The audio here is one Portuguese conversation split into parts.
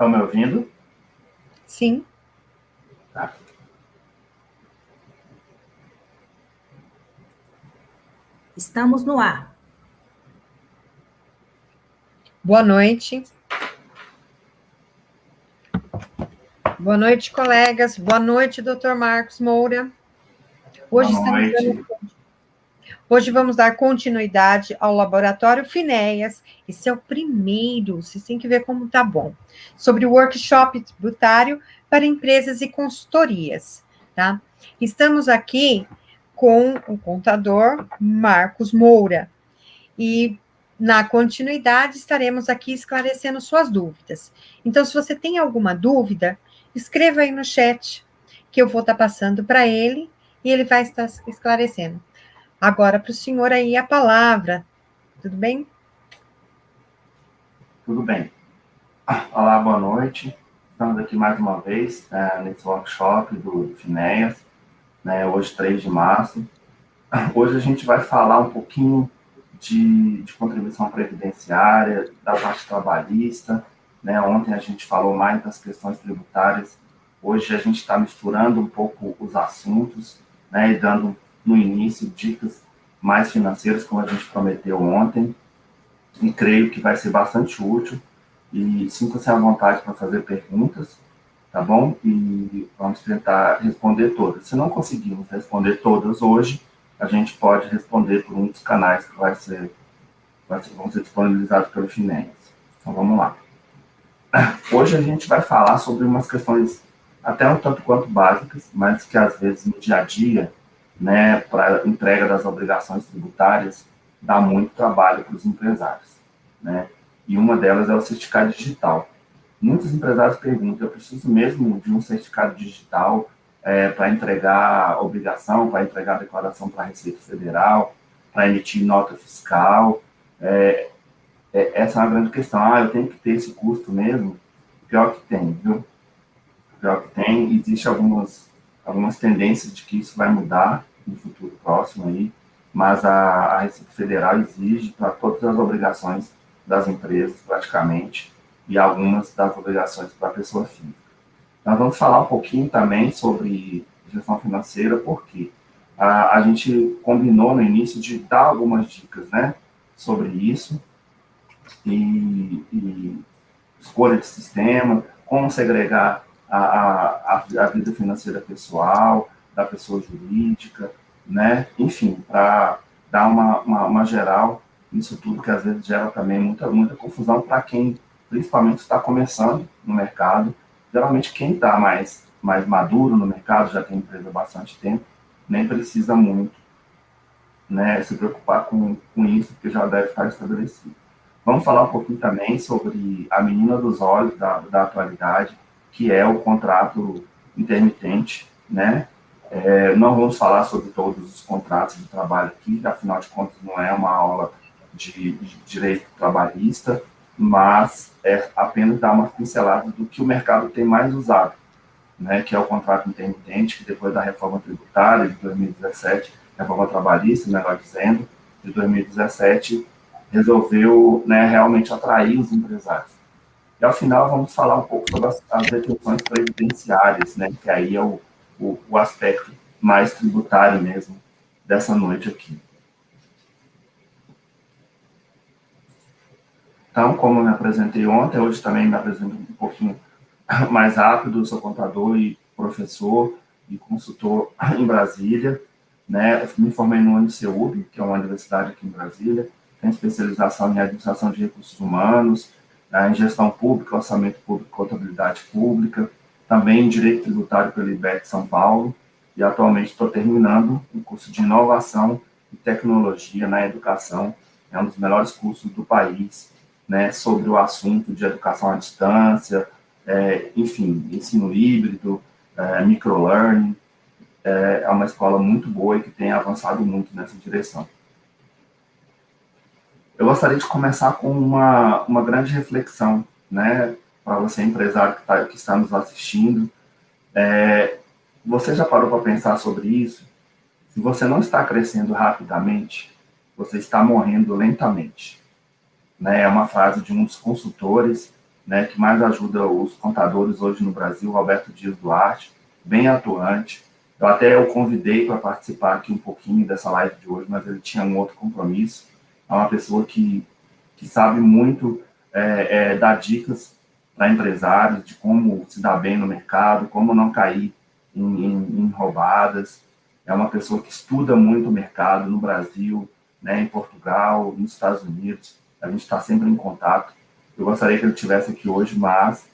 Estão me ouvindo? Sim. Tá. Estamos no ar. Boa noite. Boa noite, colegas. Boa noite, doutor Marcos Moura. Boa noite. Hoje vamos dar continuidade ao Laboratório Finéias. Esse é o primeiro, vocês têm que ver como tá bom. Sobre o workshop tributário para empresas e consultorias, tá? Estamos aqui com o contador Marcos Moura. E, na continuidade, estaremos aqui esclarecendo suas dúvidas. Então, se você tem alguma dúvida, escreva aí no chat, que eu vou estar passando para ele, e ele vai estar esclarecendo. Agora, para o senhor aí a palavra. Tudo bem? Tudo bem. Olá, boa noite. Estamos aqui mais uma vez nesse workshop do Finéias, né, hoje 3 de março. Hoje a gente vai falar um pouquinho de contribuição previdenciária, da parte trabalhista, né? Ontem a gente falou mais das questões tributárias. Hoje a gente está misturando um pouco os assuntos, né, e dando no início dicas mais financeiras, como a gente prometeu ontem, e creio que vai ser bastante útil. E sinta-se à vontade para fazer perguntas, tá bom? E vamos tentar responder todas. Se não conseguirmos responder todas hoje, a gente pode responder por um dos canais que vão ser disponibilizados pelo Finéias. Então, vamos lá. Hoje a gente vai falar sobre umas questões até um tanto quanto básicas, mas que às vezes no dia a dia, né, para entrega das obrigações tributárias, dá muito trabalho para os empresários, né? E uma delas é o certificado digital. Muitos empresários perguntam, eu preciso mesmo de um certificado digital para entregar a obrigação, para entregar a declaração para a Receita Federal, para emitir nota fiscal? Essa é uma grande questão. Eu tenho que ter esse custo mesmo? Pior que tem, viu? Pior que tem. Existem algumas tendências de que isso vai mudar no futuro próximo aí, mas a Receita Federal exige para todas as obrigações das empresas, praticamente, e algumas das obrigações para a pessoa física. Nós vamos falar um pouquinho também sobre gestão financeira, porque a gente combinou no início de dar algumas dicas, né, sobre isso, e escolha de sistema, como segregar a vida financeira pessoal, da pessoa jurídica, né? Enfim, para dar uma geral nisso tudo, que às vezes gera também muita confusão para quem, principalmente, está começando no mercado. Geralmente, quem está mais maduro no mercado, já tem empresa há bastante tempo, nem precisa muito, né, se preocupar com isso, porque já deve estar estabelecido. Vamos falar um pouquinho também sobre a menina dos olhos da atualidade, que é o contrato intermitente, né? Não vamos falar sobre todos os contratos de trabalho aqui, afinal de contas não é uma aula de direito trabalhista, mas é apenas dar uma pincelada do que o mercado tem mais usado, né? Que é o contrato intermitente, que depois da reforma tributária de 2017, reforma trabalhista, melhor dizendo, de 2017, resolveu, né, realmente atrair os empresários. E, ao final, vamos falar um pouco sobre as detenções previdenciárias, né, que aí é o aspecto mais tributário mesmo dessa noite aqui. Então, como eu me apresentei ontem, hoje também me apresento um pouquinho mais rápido. Eu sou contador e professor e consultor em Brasília, né? Eu me formei no UniCeub, que é uma universidade aqui em Brasília, tenho especialização em administração de recursos humanos, em gestão pública, orçamento público, contabilidade pública, também em direito tributário pelo IBET São Paulo, e atualmente estou terminando um curso de inovação e tecnologia na educação, é um dos melhores cursos do país, né, sobre o assunto de educação à distância, enfim, ensino híbrido, microlearning. É uma escola muito boa e que tem avançado muito nessa direção. Eu gostaria de começar com uma grande reflexão, né, para você, empresário que está nos assistindo. Você já parou para pensar sobre isso? Se você não está crescendo rapidamente, você está morrendo lentamente. Né? É uma frase de um dos consultores, né, que mais ajuda os contadores hoje no Brasil, Roberto Dias Duarte, bem atuante. Eu até o convidei para participar aqui um pouquinho dessa live de hoje, mas ele tinha um outro compromisso. É uma pessoa que sabe muito dar dicas para empresários de como se dar bem no mercado, como não cair em roubadas. É uma pessoa que estuda muito o mercado no Brasil, né, em Portugal, nos Estados Unidos. A gente está sempre em contato. Eu gostaria que ele estivesse aqui hoje, mas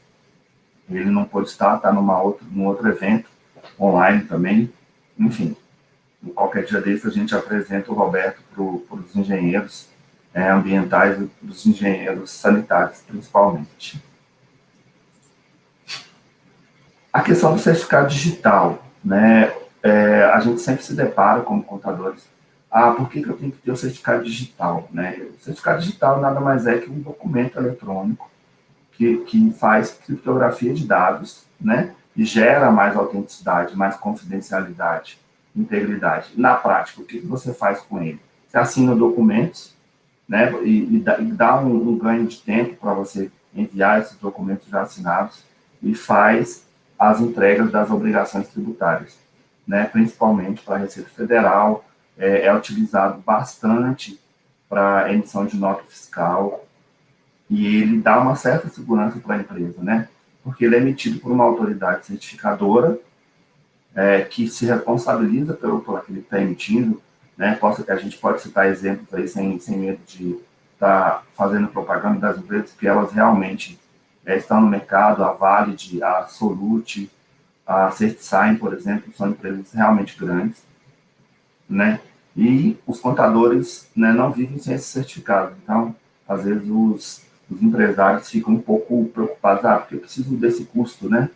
ele não pôde estar, está num outro evento online também. Enfim, em qualquer dia desse a gente apresenta o Roberto para os engenheiros ambientais e para os engenheiros sanitários, principalmente. A questão do certificado digital, né? A gente sempre se depara como contadores. Por que eu tenho que ter o certificado digital? Né? O certificado digital nada mais é que um documento eletrônico que faz criptografia de dados, né? E gera mais autenticidade, mais confidencialidade, integridade. Na prática, o que você faz com ele? Você assina documentos, né? E dá um ganho de tempo para você enviar esses documentos já assinados e faz as entregas das obrigações tributárias, né? Principalmente para a Receita Federal, é utilizado bastante para emissão de nota fiscal, e ele dá uma certa segurança para a empresa, né? Porque ele é emitido por uma autoridade certificadora que se responsabiliza por aquilo que está emitindo, né? A gente pode citar exemplos aí sem medo de estar fazendo propaganda das empresas, que elas realmente estão no mercado, a Valid, a Solute, a CertSign, por exemplo, são empresas realmente grandes, né? E os contadores, né, não vivem sem esse certificado. Então, às vezes, os empresários ficam um pouco preocupados, porque eu preciso desse custo, né?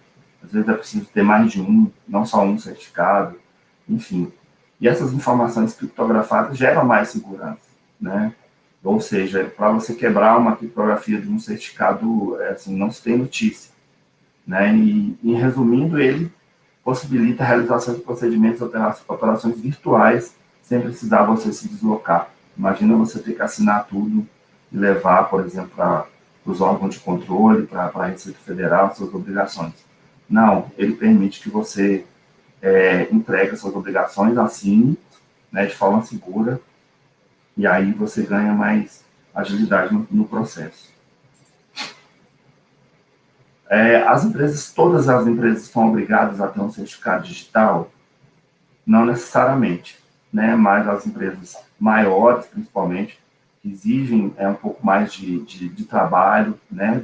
Às vezes é preciso ter mais de um, não só um certificado, enfim. E essas informações criptografadas geram mais segurança, né? Ou seja, para você quebrar uma criptografia de um certificado, assim, não se tem notícia, né? E resumindo, ele possibilita a realização de procedimentos, operações virtuais, sem precisar você se deslocar. Imagina você ter que assinar tudo e levar, por exemplo, para os órgãos de controle, para a Receita Federal, suas obrigações. Não, ele permite que você entregue suas obrigações, assine, né, de forma segura, e aí você ganha mais agilidade no processo. Todas as empresas estão obrigadas a ter um certificado digital? Não necessariamente, né? Mas as empresas maiores, principalmente, que exigem um pouco mais de trabalho, né?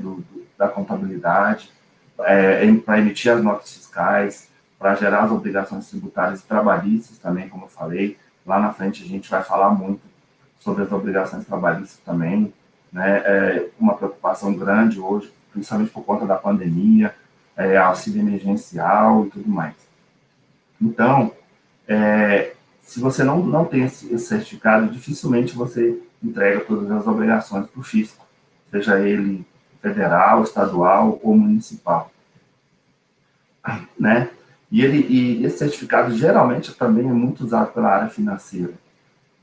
Da contabilidade, para emitir as notas fiscais, para gerar as obrigações tributárias e trabalhistas também, como eu falei. Lá na frente a gente vai falar muito sobre as obrigações trabalhistas também, né? Uma preocupação grande hoje, principalmente por conta da pandemia, auxílio emergencial e tudo mais. Então, se você não tem esse certificado, dificilmente você entrega todas as obrigações para o fisco, seja ele federal, estadual ou municipal, né? E esse certificado geralmente também é muito usado pela área financeira.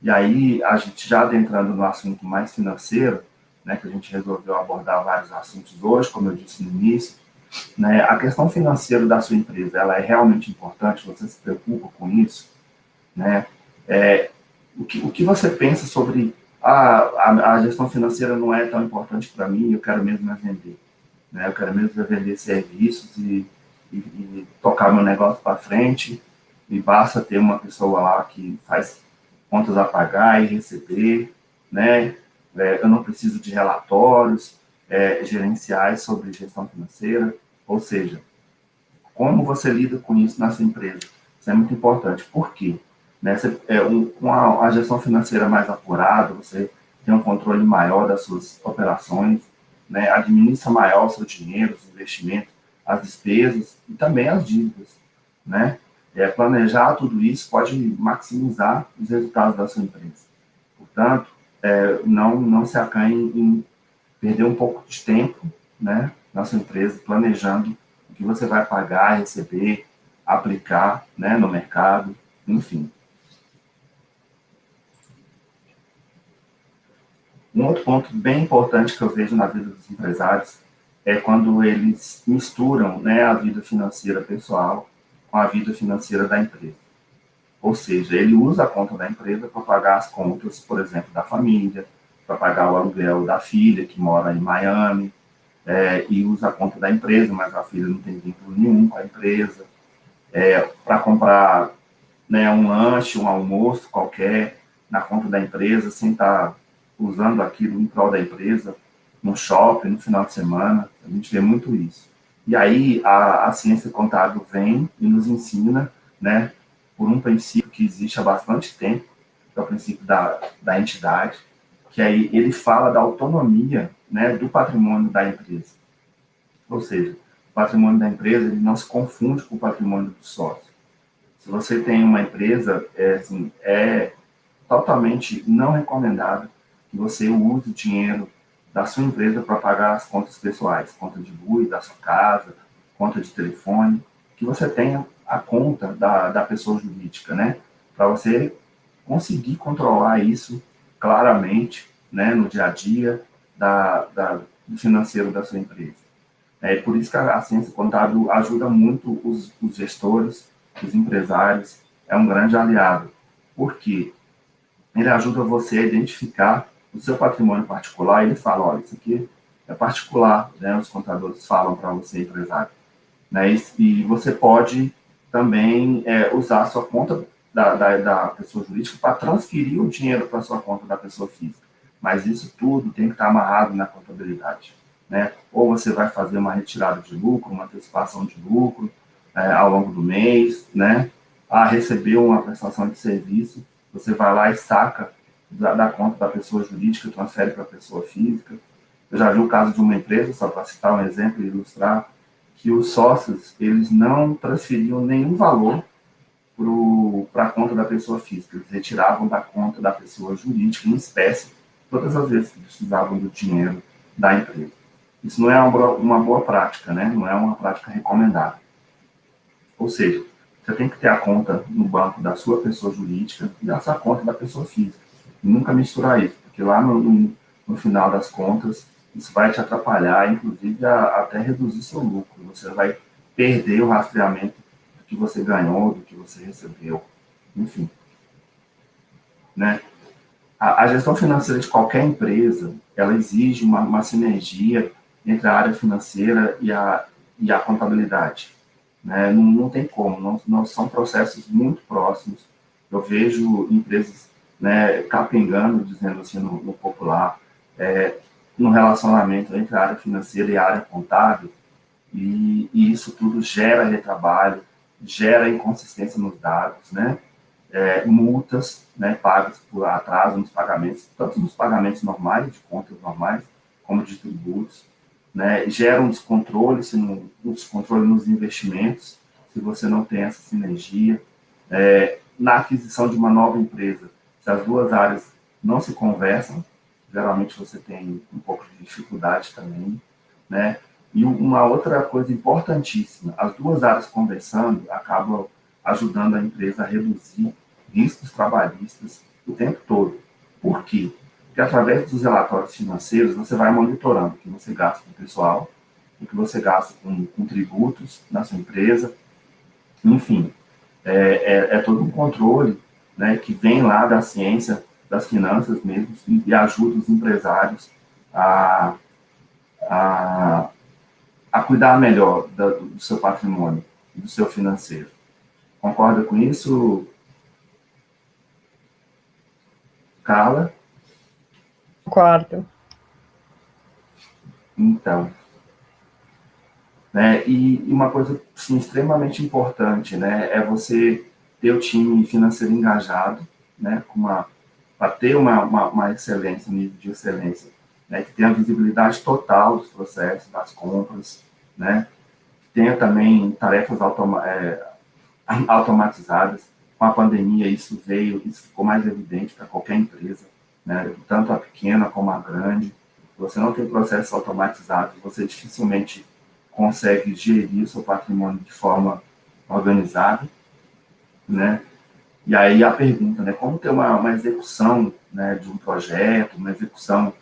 E aí, a gente já adentrando no assunto mais financeiro, né, que a gente resolveu abordar vários assuntos hoje, como eu disse no início, né, a questão financeira da sua empresa, ela é realmente importante, você se preocupa com isso, né? O que você pensa sobre a gestão financeira não é tão importante para mim, eu quero mesmo é vender, né? Eu quero mesmo é vender serviços e tocar meu negócio para frente, e basta ter uma pessoa lá que faz contas a pagar e receber, né? Eu não preciso de relatórios gerenciais sobre gestão financeira, ou seja, como você lida com isso na sua empresa? Isso é muito importante. Por quê? Né? Com a gestão financeira mais apurada, você tem um controle maior das suas operações, né? Administra maior o seu dinheiro, os investimentos, as despesas e também as dívidas, né? Planejar tudo isso pode maximizar os resultados da sua empresa. Portanto, não se acanhe em perder um pouco de tempo, né, na sua empresa, planejando o que você vai pagar, receber, aplicar, né, no mercado, enfim. Um outro ponto bem importante que eu vejo na vida dos empresários é quando eles misturam, né, a vida financeira pessoal com a vida financeira da empresa. Ou seja, ele usa a conta da empresa para pagar as contas, por exemplo, da família, para pagar o aluguel da filha que mora em Miami, e usa a conta da empresa, mas a filha não tem vínculo nenhum com a empresa, para comprar, né, um lanche, um almoço qualquer na conta da empresa, sem estar usando aquilo em prol da empresa, no shopping, no final de semana. A gente vê muito isso. E aí a ciência contábil vem e nos ensina, né, por um princípio que existe há bastante tempo, que é o princípio da entidade, que aí ele fala da autonomia, né, do patrimônio da empresa. Ou seja, o patrimônio da empresa ele não se confunde com o patrimônio do sócio. Se você tem uma empresa, é totalmente não recomendável que você use o dinheiro da sua empresa para pagar as contas pessoais, conta de luz da sua casa, conta de telefone, que você tenha a conta da pessoa jurídica, né? Para você conseguir controlar isso claramente, né, no dia a dia do financeiro da sua empresa. É por isso que a ciência contábil ajuda muito os gestores, os empresários, é um grande aliado. Por quê? Ele ajuda você a identificar o seu patrimônio particular. Ele fala, olha, isso aqui é particular, né? Os contadores falam para você, empresário, né? E você pode também usar a sua conta da pessoa jurídica para transferir o dinheiro para a sua conta da pessoa física. Mas isso tudo tem que estar amarrado na contabilidade, né? Ou você vai fazer uma retirada de lucro, uma antecipação de lucro ao longo do mês, né? Receber uma prestação de serviço, você vai lá e saca da conta da pessoa jurídica e transfere para a pessoa física. Eu já vi o caso de uma empresa, só para citar um exemplo e ilustrar, que os sócios eles não transferiam nenhum valor para a conta da pessoa física. Eles retiravam da conta da pessoa jurídica em espécie todas as vezes que precisavam do dinheiro da empresa. Isso não é uma boa prática, né? Não é uma prática recomendada. Ou seja, você tem que ter a conta no banco da sua pessoa jurídica e a sua conta da pessoa física. E nunca misturar isso, porque lá no final das contas, isso vai te atrapalhar, inclusive até reduzir seu lucro. Você vai perder o rastreamento do que você ganhou, do que você recebeu, enfim. Né? A gestão financeira de qualquer empresa, ela exige uma sinergia entre a área financeira e a contabilidade. Né? Não tem como, não são processos muito próximos. Eu vejo empresas, né, capengando, dizendo assim no popular, no relacionamento entre a área financeira e a área contábil, e isso tudo gera retrabalho, gera inconsistência nos dados, né? Multas, né, pagas por atraso nos pagamentos, tanto nos pagamentos normais, de contas normais, como de tributos, né, gera um descontrole, um descontrole nos investimentos, se você não tem essa sinergia. Na aquisição de uma nova empresa, se as duas áreas não se conversam, geralmente você tem um pouco de dificuldade também, né? E uma outra coisa importantíssima, as duas áreas conversando acabam ajudando a empresa a reduzir riscos trabalhistas o tempo todo. Por quê? Porque através dos relatórios financeiros você vai monitorando o que você gasta com pessoal, o que você gasta com tributos na sua empresa, enfim, é todo um controle, né, que vem lá da ciência, das finanças mesmo, e ajuda os empresários a, a, a cuidar melhor do seu patrimônio, do seu financeiro. Concorda com isso, Carla? Concordo. Então, né, e uma coisa assim, extremamente importante, né, é você ter o time financeiro engajado, né, para ter uma excelência, um nível de excelência, né, que tenha visibilidade total dos processos, das compras, né, que tenha também tarefas automatizadas. Com a pandemia, isso ficou mais evidente para qualquer empresa, né, tanto a pequena como a grande. Se você não tem processos automatizados, você dificilmente consegue gerir o seu patrimônio de forma organizada, né? E aí a pergunta, né, como ter uma execução, né, de um projeto, uma execução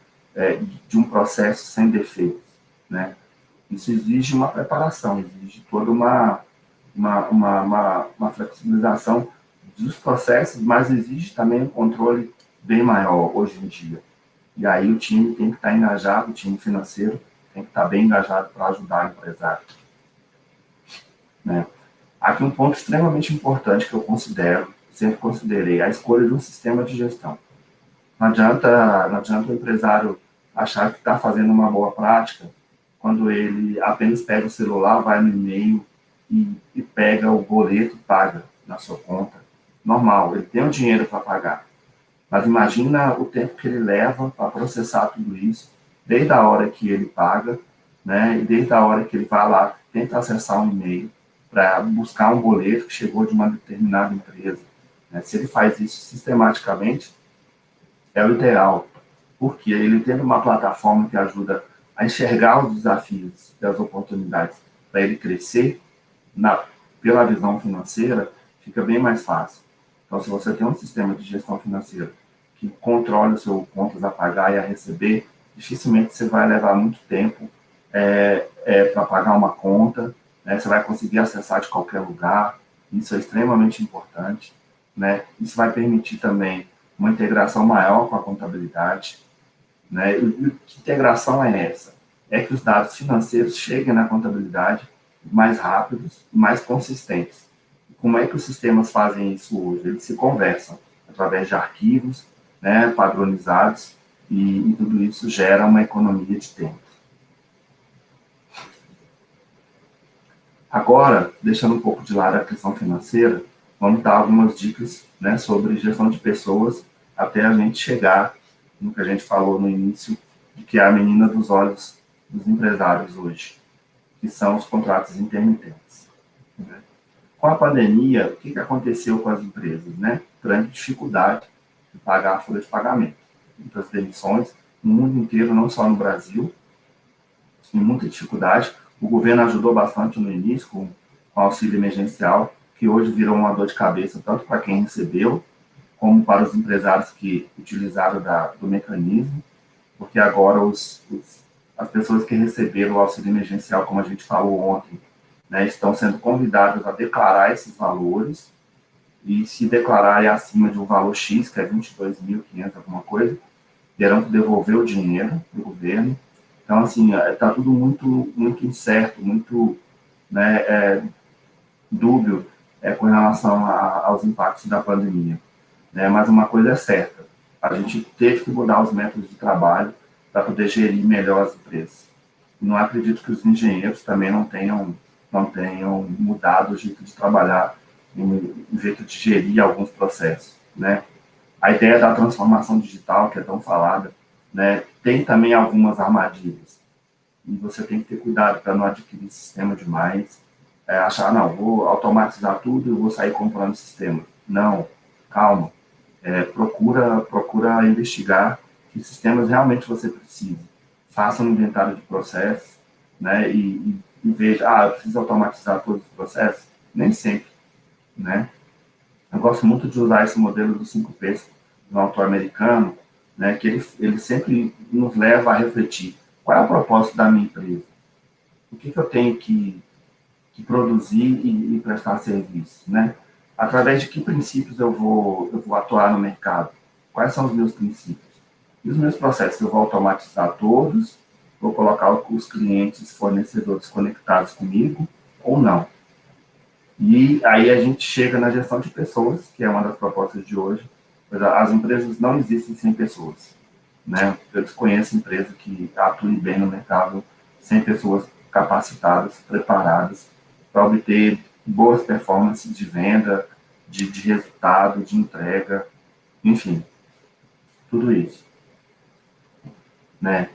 de um processo sem defeitos, né? Isso exige uma preparação, exige toda uma flexibilização dos processos, mas exige também um controle bem maior hoje em dia. E aí o time tem que estar engajado, o time financeiro tem que estar bem engajado para ajudar o empresário. Né? Aqui um ponto extremamente importante que eu considero, sempre considerei, a escolha de um sistema de gestão. Não adianta o empresário achar que está fazendo uma boa prática quando ele apenas pega o celular, vai no e-mail e pega o boleto e paga na sua conta. Normal, ele tem o dinheiro para pagar. Mas imagina o tempo que ele leva para processar tudo isso, desde a hora que ele paga, né, e desde a hora que ele vai lá, tenta acessar um e-mail para buscar um boleto que chegou de uma determinada empresa. Né? Se ele faz isso sistematicamente, é o ideal, porque ele tendo uma plataforma que ajuda a enxergar os desafios e as oportunidades para ele crescer pela visão financeira, fica bem mais fácil. Então, se você tem um sistema de gestão financeira que controle o seu contas a pagar e a receber, dificilmente você vai levar muito tempo para pagar uma conta, né? Você vai conseguir acessar de qualquer lugar, isso é extremamente importante. Né? Isso vai permitir também uma integração maior com a contabilidade. Né? E que integração é essa? É que os dados financeiros cheguem na contabilidade mais rápidos e mais consistentes. Como é que os sistemas fazem isso hoje? Eles se conversam através de arquivos, né, padronizados, e tudo isso gera uma economia de tempo. Agora, deixando um pouco de lado a questão financeira, vamos dar algumas dicas, né, sobre gestão de pessoas até a gente chegar no que a gente falou no início, de que é a menina dos olhos dos empresários hoje, que são os contratos intermitentes. Né? Com a pandemia, o que aconteceu com as empresas? Né? Grande dificuldade de pagar a folha de pagamento. Muitas demissões no mundo inteiro, não só no Brasil, e muita dificuldade. O governo ajudou bastante no início com o auxílio emergencial, que hoje virou uma dor de cabeça tanto para quem recebeu, como para os empresários que utilizaram do mecanismo, porque agora as pessoas que receberam o auxílio emergencial, como a gente falou ontem, né, estão sendo convidadas a declarar esses valores, e se declararem acima de um valor X, que é 22.500, alguma coisa, terão que devolver o dinheiro para o governo. Então, assim, está tudo muito, muito incerto, muito, né, dúbio com relação aos impactos da pandemia. Né? Mas uma coisa é certa, a gente teve que mudar os métodos de trabalho para poder gerir melhor as empresas. Não acredito que os engenheiros também não tenham mudado o jeito de trabalhar, o jeito de gerir alguns processos. Né? A ideia da transformação digital, que é tão falada, né, tem também algumas armadilhas. E você tem que ter cuidado para não adquirir sistema demais, achar, não, vou automatizar tudo e vou sair comprando sistema. Não, calma. Procura investigar que sistemas realmente você precisa. Faça um inventário de processos, né, e veja, eu preciso automatizar todos os processos? Nem sempre. Né? Eu gosto muito de usar esse modelo dos 5 P's do autor americano, né, que ele sempre nos leva a refletir qual é o propósito da minha empresa, o que eu tenho que produzir e prestar serviço, né? Através de que princípios eu vou atuar no mercado, quais são os meus princípios. E os meus processos, eu vou automatizar todos, vou colocar os clientes, fornecedores conectados comigo ou não. E aí a gente chega na gestão de pessoas, que é uma das propostas de hoje. As empresas não existem sem pessoas. Né? Eu desconheço empresa que atue bem no mercado sem pessoas capacitadas, preparadas para obter boas performances de venda, de resultado, de entrega, enfim, tudo isso. Né?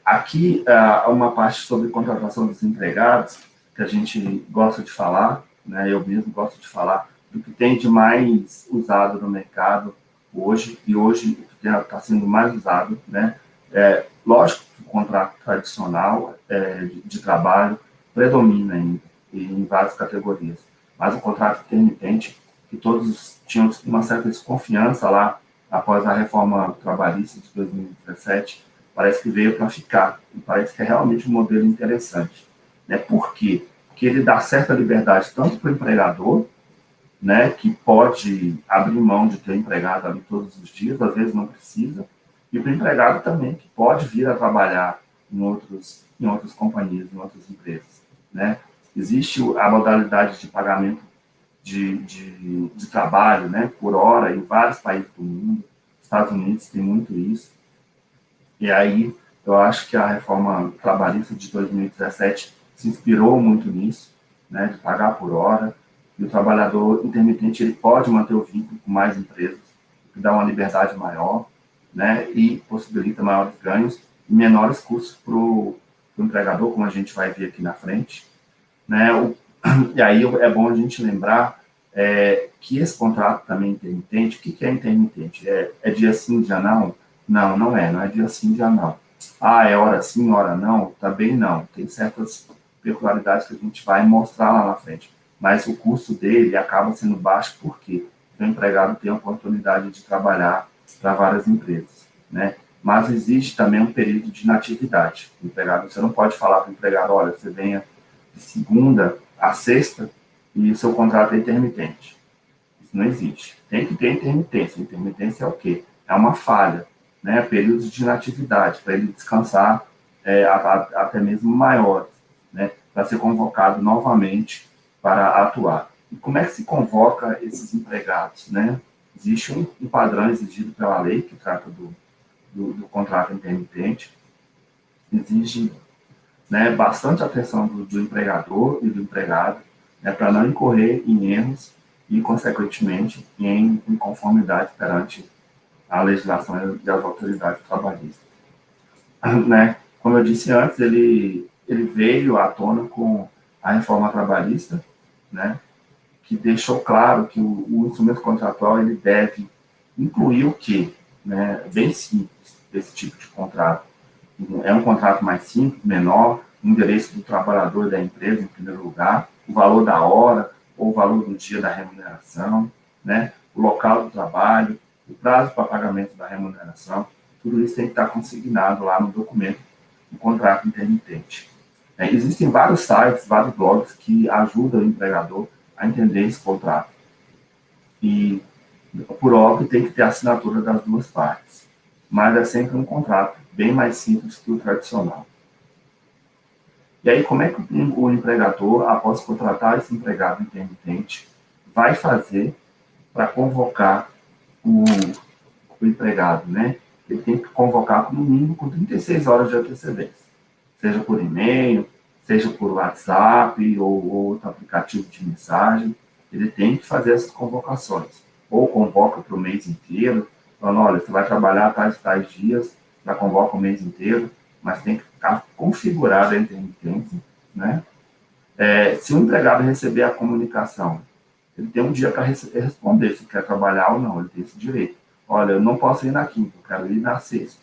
Aqui, uma parte sobre contratação dos empregados, que a gente gosta de falar, né? Eu mesmo gosto de falar, do que tem de mais usado no mercado hoje, e hoje está sendo mais usado, né? Lógico que o contrato tradicional de trabalho predomina em várias categorias, mas o contrato intermitente, que todos tinham uma certa desconfiança lá, após a reforma trabalhista de 2017, parece que veio para ficar, e parece que é realmente um modelo interessante. Né? Por quê? Porque ele dá certa liberdade tanto para o empregador, né, que pode abrir mão de ter empregado ali todos os dias, às vezes não precisa, e para o empregado também, que pode vir a trabalhar em outras companhias, em outras empresas. Né? Existe a modalidade de pagamento de trabalho, né, por hora em vários países do mundo. Estados Unidos tem muito isso. E aí eu acho que a reforma trabalhista de 2017 se inspirou muito nisso, né, de pagar por hora. E o trabalhador intermitente ele pode manter o vínculo com mais empresas, que dá uma liberdade maior, né, e possibilita maiores ganhos e menores custos para o empregador, como a gente vai ver aqui na frente. Né? E aí é bom a gente lembrar que esse contrato também intermitente, o que é intermitente? É dia sim, dia não? Não, não é dia sim, dia não. Ah, é hora sim, hora não? Também não. Tem certas peculiaridades que a gente vai mostrar lá na frente. Mas o custo dele acaba sendo baixo porque o empregado tem a oportunidade de trabalhar para várias empresas. Né? Mas existe também um período de inatividade. O empregado, você não pode falar para o empregado, olha, você venha de segunda a sexta e o seu contrato é intermitente. Isso não existe. Tem que ter intermitência. Intermitência é o quê? É uma falha, né? Períodos de inatividade, para ele descansar até mesmo maiores, né? Para ser convocado novamente para atuar. E como é que se convoca esses empregados, né? Existe um padrão exigido pela lei que trata do contrato intermitente. Exige, né, bastante atenção do empregador e do empregado, né, para não incorrer em erros e, consequentemente, em inconformidade perante a legislação e as autoridades trabalhistas. Né? Como eu disse antes, ele veio à tona com a reforma trabalhista, né, que deixou claro que o instrumento contratual ele deve incluir o quê? Né? Bem simples, esse tipo de contrato. É um contrato mais simples, menor, o endereço do trabalhador e da empresa, em primeiro lugar, o valor da hora ou o valor do dia da remuneração, né? O local do trabalho, o prazo para pagamento da remuneração, tudo isso tem que estar consignado lá no documento do contrato intermitente. Existem vários sites, vários blogs que ajudam o empregador a entender esse contrato. E, por óbvio, tem que ter a assinatura das duas partes. Mas é sempre um contrato bem mais simples que o tradicional. E aí, como é que o empregador, após contratar esse empregado intermitente, vai fazer para convocar o empregado, né? Ele tem que convocar, no mínimo, com 36 horas de antecedência. Seja por e-mail, seja por WhatsApp ou outro aplicativo de mensagem. Ele tem que fazer essas convocações. Ou convoca para o mês inteiro, falando, olha, você vai trabalhar tais dias, já convoca o mês inteiro, mas tem que ficar configurada a intermitência, né? Se o empregado receber a comunicação, ele tem um dia para responder se quer trabalhar ou não, ele tem esse direito. Olha, eu não posso ir na quinta, eu quero ir na sexta.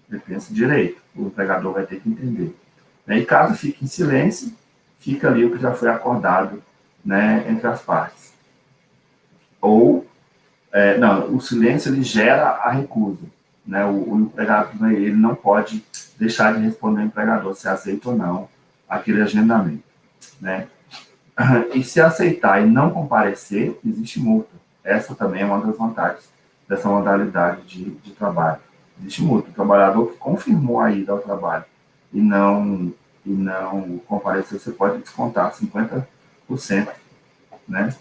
Ele tem esse direito, o empregador vai ter que entender. E caso fique em silêncio, fica ali o que já foi acordado, né, entre as partes. Ou, não, o silêncio ele gera a recusa. Né? O empregado ele não pode deixar de responder ao empregador se aceita ou não aquele agendamento. Né? E se aceitar e não comparecer, existe multa. Essa também é uma das vantagens dessa modalidade de trabalho. Existe multa. O trabalhador que confirmou a ida ao trabalho e não compareceu, você pode descontar 50%, né,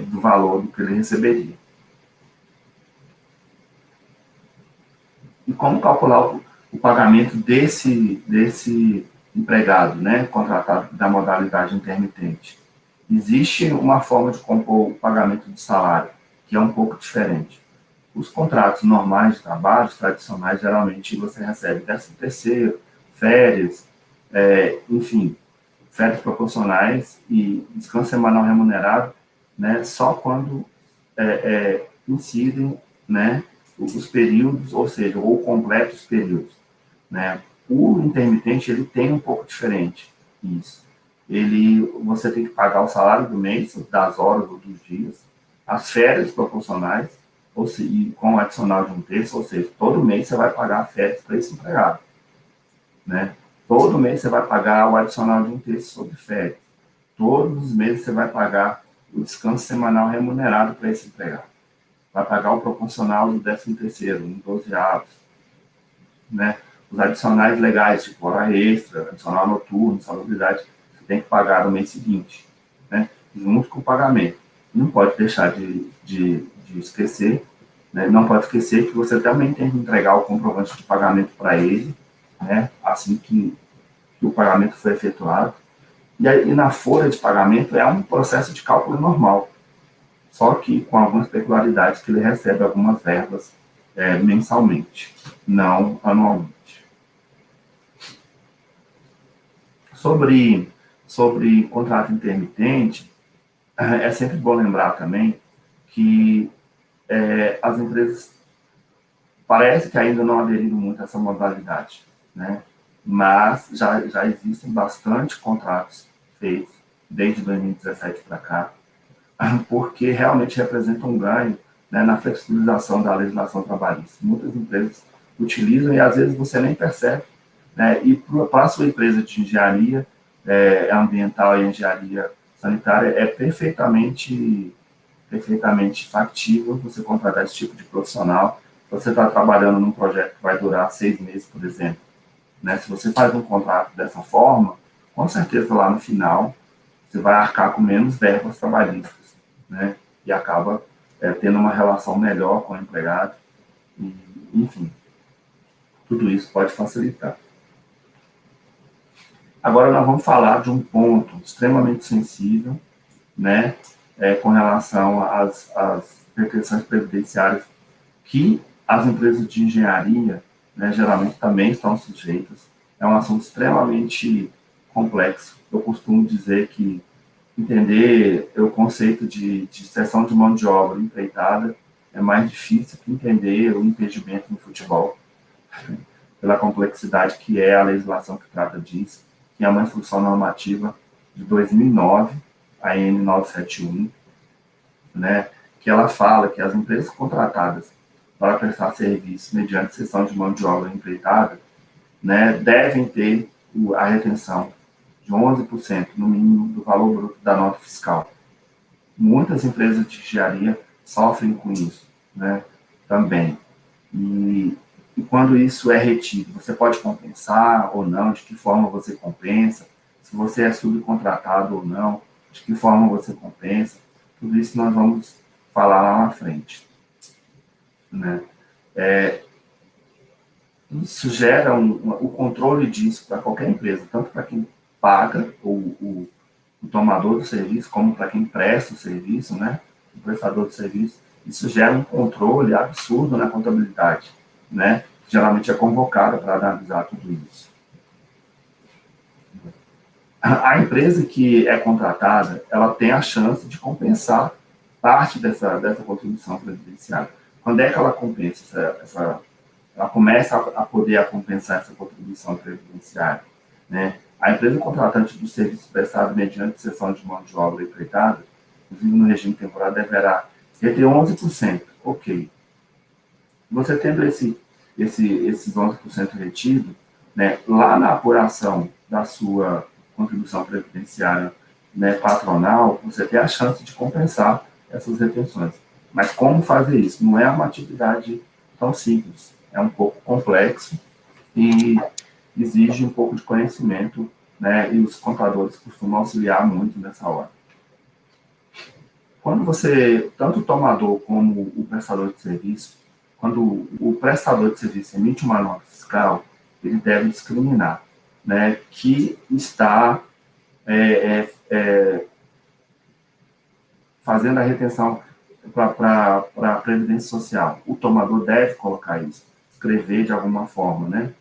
do valor do que ele receberia. E como calcular o pagamento desse empregado, né, contratado da modalidade intermitente? Existe uma forma de compor o pagamento do salário, que é um pouco diferente. Os contratos normais de trabalho, tradicionais, geralmente você recebe 13º, férias, enfim, férias proporcionais e descanso semanal remunerado, né, só quando incidem, né, os períodos, ou seja, ou completos períodos. Né. O intermitente ele tem um pouco diferente isso. Você tem que pagar o salário do mês, das horas ou dos dias, as férias proporcionais, e com o adicional de 1/3, ou seja, todo mês você vai pagar férias para esse empregado, né? Todo mês você vai pagar o adicional de 1/3 sobre férias. Todos os meses você vai pagar o descanso semanal remunerado para esse empregado. Vai pagar o proporcional do 13º, um 12avos, né? Os adicionais legais, tipo hora extra, adicional noturno, salubridade, você tem que pagar no mês seguinte, né? Junto com o pagamento. Não pode deixar de esquecer, né? Não pode esquecer que você também tem que entregar o comprovante de pagamento para ele, né? Assim que o pagamento foi efetuado. E aí, na folha de pagamento é um processo de cálculo normal, só que com algumas peculiaridades que ele recebe algumas verbas mensalmente, não anualmente. Sobre contrato intermitente, é sempre bom lembrar também que as empresas parece que ainda não aderiram muito a essa modalidade, né? Mas já existem bastante contratos feitos desde 2017 para cá, porque realmente representa um ganho, né, na flexibilização da legislação trabalhista. Muitas empresas utilizam e às vezes você nem percebe, né? E para a sua empresa de engenharia ambiental e engenharia sanitária é perfeitamente factível você contratar esse tipo de profissional. Você está trabalhando num projeto que vai durar 6 meses, por exemplo, né? Se você faz um contrato dessa forma, com certeza lá no final você vai arcar com menos verbas trabalhistas, né? E acaba tendo uma relação melhor com o empregado. E, enfim, tudo isso pode facilitar. Agora nós vamos falar de um ponto extremamente sensível, né? Com relação às pretensões previdenciárias que as empresas de engenharia, né, geralmente também estão sujeitas. É um assunto extremamente complexo. Eu costumo dizer que entender o conceito de cessão de mão de obra empreitada é mais difícil que entender o impedimento no futebol, pela complexidade que é a legislação que trata disso, que é uma instrução normativa de 2009, a N 971, né, que ela fala que as empresas contratadas para prestar serviço mediante cessão de mão de obra empreitada, né, devem ter a retenção de 11% no mínimo do valor bruto da nota fiscal. Muitas empresas de engenharia sofrem com isso, né, também. E quando isso é retido, você pode compensar ou não, de que forma você compensa, se você é subcontratado ou não, de que forma você compensa, tudo isso nós vamos falar lá na frente, né? Isso gera o controle disso para qualquer empresa, tanto para quem paga o tomador do serviço, como para quem presta o serviço, né? O prestador do serviço. Isso gera um controle absurdo na contabilidade, né? Geralmente é convocada para analisar tudo isso. A empresa que é contratada, ela tem a chance de compensar parte dessa contribuição previdenciária. Quando é que ela compensa ela começa a poder compensar essa contribuição previdenciária, né? A empresa contratante do serviço prestado mediante cessão de mão de obra empreitada, inclusive no regime temporário, deverá reter 11%. Ok. Você tendo esses 11% retido, né, lá na apuração da sua contribuição previdenciária, né, patronal, você tem a chance de compensar essas retenções. Mas como fazer isso? Não é uma atividade tão simples. É um pouco complexo e exige um pouco de conhecimento, né, e os contadores costumam auxiliar muito nessa hora. Quando você, tanto o tomador como o prestador de serviço, quando o prestador de serviço emite uma nota fiscal, ele deve discriminar, né, que está fazendo a retenção para a Previdência Social. O tomador deve colocar isso, escrever de alguma forma, né,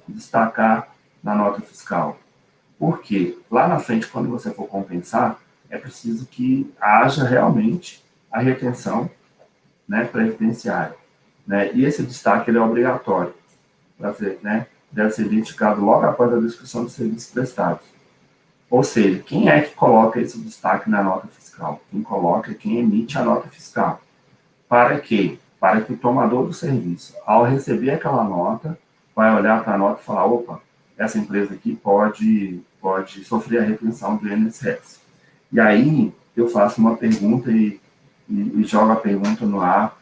destacar na nota fiscal. Porque lá na frente, quando você for compensar, é preciso que haja realmente a retenção, né, previdenciária, né? E esse destaque ele é obrigatório, né? Deve ser identificado logo após a descrição dos serviços prestados. Ou seja, quem é que coloca esse destaque na nota fiscal? Quem coloca é quem emite a nota fiscal. Para quê? Para que o tomador do serviço, ao receber aquela nota, vai olhar para a nota e falar, opa, essa empresa aqui pode sofrer a retenção do INSS. E aí, eu faço uma pergunta e jogo a pergunta no ar,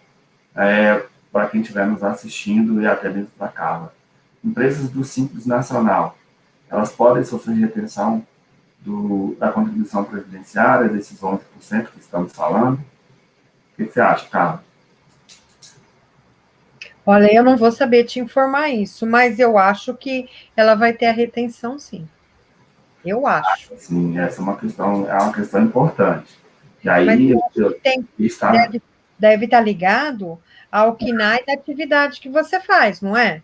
para quem estiver nos assistindo e até mesmo para a Carla. Empresas do Simples Nacional, elas podem sofrer retenção da contribuição previdenciária, desses 11% que estamos falando? O que você acha, Carla? Olha, eu não vou saber te informar isso, mas eu acho que ela vai ter a retenção, sim. Eu acho. Sim, essa é uma questão importante. E aí, deve estar ligado ao KNAI da atividade que você faz, não é?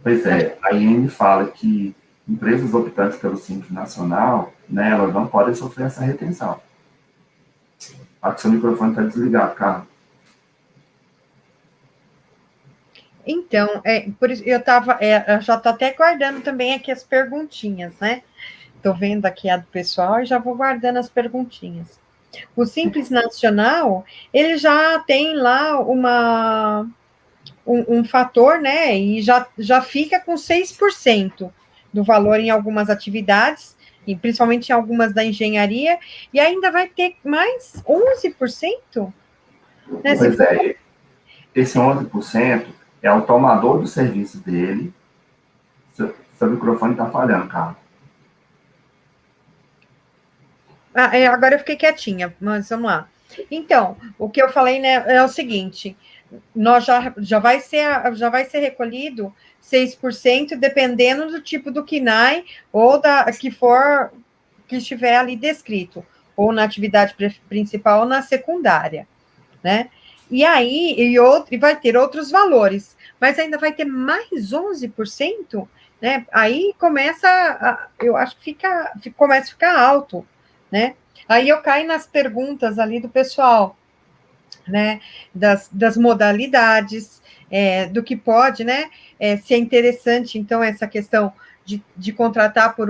Pois é, aí ele fala que empresas optantes pelo Simples Nacional, né, elas não podem sofrer essa retenção. Acho que seu microfone está desligado, Carla. Então, por isso eu já estou até guardando também aqui as perguntinhas, né? Estou vendo aqui a do pessoal e já vou guardando as perguntinhas. O Simples Nacional, ele já tem lá um fator, né? E já fica com 6% do valor em algumas atividades, e principalmente em algumas da engenharia, e ainda vai ter mais 11%? Né? Pois é, esse 11% é o tomador do serviço dele. Seu microfone está falhando, Carla. Agora eu fiquei quietinha, mas vamos lá. Então, o que eu falei, né, é o seguinte: nós já vai ser recolhido 6%, dependendo do tipo do KNAI ou que estiver ali descrito, ou na atividade principal ou na secundária, né? E aí, e vai ter outros valores, mas ainda vai ter mais 11%, né? Aí eu acho que começa a ficar alto, né? Aí eu caio nas perguntas ali do pessoal, né? Das modalidades, do que pode, né? Se é interessante, então, essa questão de contratar por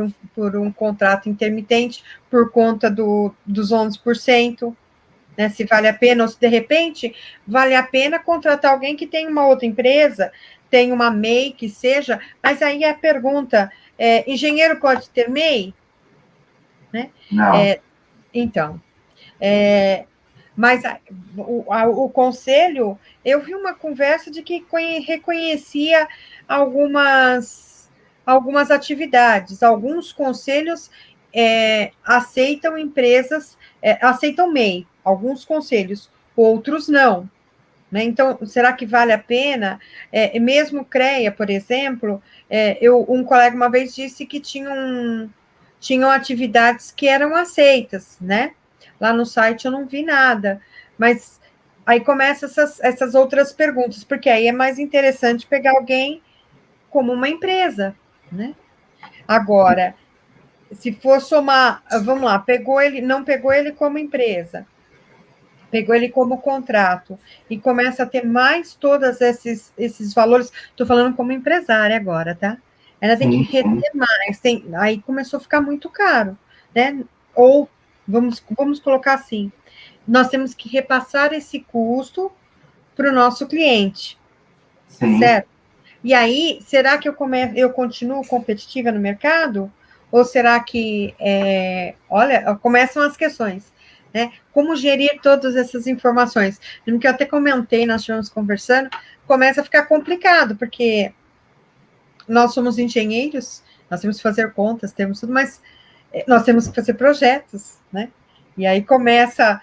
um contrato intermitente por conta dos 11%, né? Se vale a pena, ou se de repente vale a pena contratar alguém que tem uma outra empresa, tem uma MEI que seja, mas aí a pergunta, engenheiro pode ter MEI? Né? Não. Então, mas o conselho, eu vi uma conversa de que reconhecia algumas atividades, alguns conselhos aceitam empresas, aceitam MEI, alguns conselhos, outros não. Né? Então, será que vale a pena? Mesmo CREA, por exemplo, um colega uma vez disse que tinham atividades que eram aceitas, né? Lá no site eu não vi nada, mas aí começam essas outras perguntas, porque aí é mais interessante pegar alguém como uma empresa, né? Agora, se for somar, vamos lá, não pegou ele como empresa, pegou ele como contrato e começa a ter mais todos esses valores, estou falando como empresária agora, tá? Ela tem que reter mais, aí começou a ficar muito caro, né? Ou, vamos colocar assim, nós temos que repassar esse custo para o nosso cliente, Sim. certo? E aí, será que eu continuo competitiva no mercado? Ou será que, olha, começam as questões, né? Como gerir todas essas informações? No que eu até comentei, nós estivemos conversando, começa a ficar complicado, porque nós somos engenheiros, nós temos que fazer contas, temos tudo, mas nós temos que fazer projetos, né? E aí começa,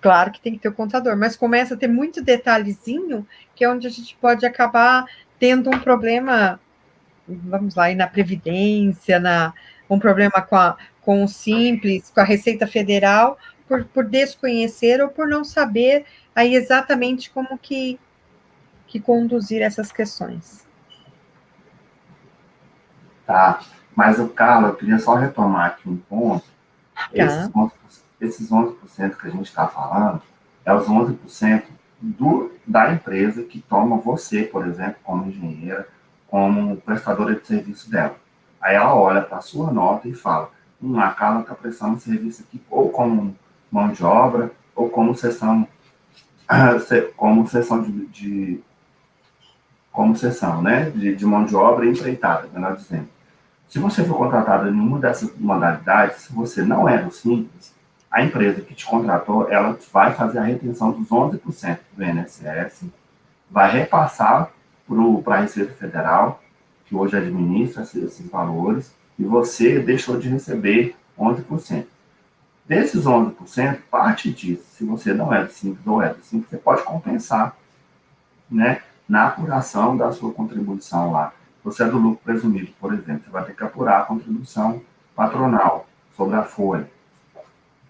claro que tem que ter o contador, mas começa a ter muito detalhezinho, que é onde a gente pode acabar tendo um problema, vamos lá, na Previdência, um problema com o Simples, com a Receita Federal, por desconhecer ou por não saber aí exatamente como que conduzir essas questões. Tá, mas o Carla, eu queria só retomar aqui um ponto. Tá. Esses 11% que a gente está falando, é os 11% da empresa que toma você, por exemplo, como engenheira, como prestadora de serviço dela. Aí ela olha para a sua nota e fala, a Carla está prestando serviço aqui ou como mão de obra, ou como como sessão como sessão, né, de mão de obra e empreitada, melhor dizendo. Se você for contratado em uma dessas modalidades, se você não é do Simples, a empresa que te contratou, ela vai fazer a retenção dos 11% do INSS, vai repassar para a Receita Federal, que hoje administra esses valores, e você deixou de receber 11%. Desses 11%, parte disso, se você não é do Simples ou é do Simples, você pode compensar, né, na apuração da sua contribuição lá. Você é do lucro presumido, por exemplo, você vai ter que apurar a contribuição patronal sobre a folha.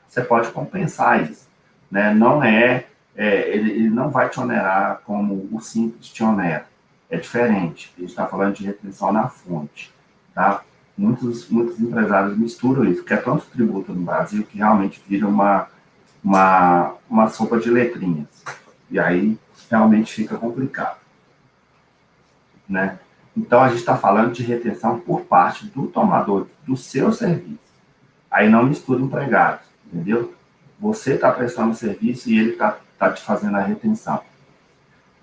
Você pode compensar isso, né? Não ele não vai te onerar como o Simples te onera. É diferente. A gente está falando de retenção na fonte, tá? Muitos empresários misturam isso, que é tanto tributo no Brasil que realmente vira uma sopa de letrinhas. E aí realmente fica complicado, né? Então, a gente está falando de retenção por parte do tomador do seu serviço. Aí não mistura empregados, entendeu? Você está prestando serviço e ele está te fazendo a retenção.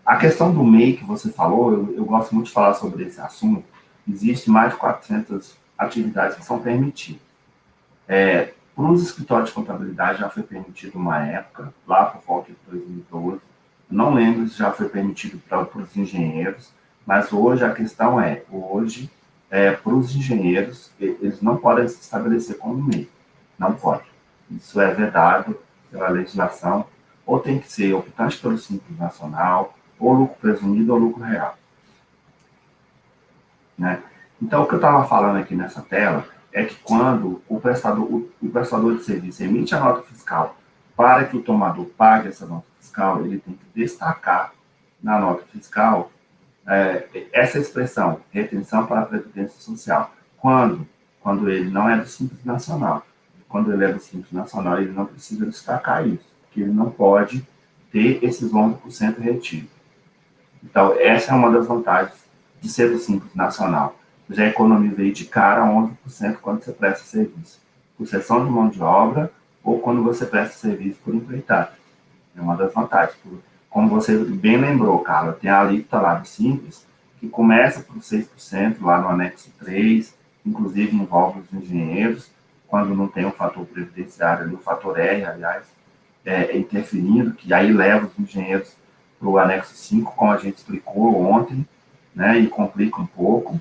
A questão do MEI que você falou, eu gosto muito de falar sobre esse assunto. Existe mais de 400 atividades que são permitidas. Para os escritórios de contabilidade já foi permitido uma época, lá por volta de 2012. Não lembro se já foi permitido para os engenheiros, mas hoje a questão para os engenheiros, eles não podem se estabelecer como MEI. Não pode. Isso é vedado pela legislação, ou tem que ser optante pelo Simples Nacional, ou lucro presumido ou lucro real. Né? Então, o que eu estava falando aqui nessa tela é que quando o prestador de serviço emite a nota fiscal para que o tomador pague essa nota fiscal, ele tem que destacar na nota fiscal essa expressão, retenção para a Previdência Social. Quando ele não é do Simples Nacional. Quando ele é do Simples Nacional, ele não precisa destacar isso, porque ele não pode ter esses 11% retidos. Então, essa é uma das vantagens de ser do Simples Nacional. Já economiza aí de cara 11% quando você presta serviço por cessão de mão de obra ou quando você presta serviço por empreitada. É uma das vantagens. Como você bem lembrou, Carla, tem a alíquota lá do Simples, que começa por 6% lá no anexo 3, inclusive envolve os engenheiros, quando não tem o fator previdenciário ali, o fator R, aliás, interferindo, que aí leva os engenheiros para o anexo 5, como a gente explicou ontem, né, e complica um pouco.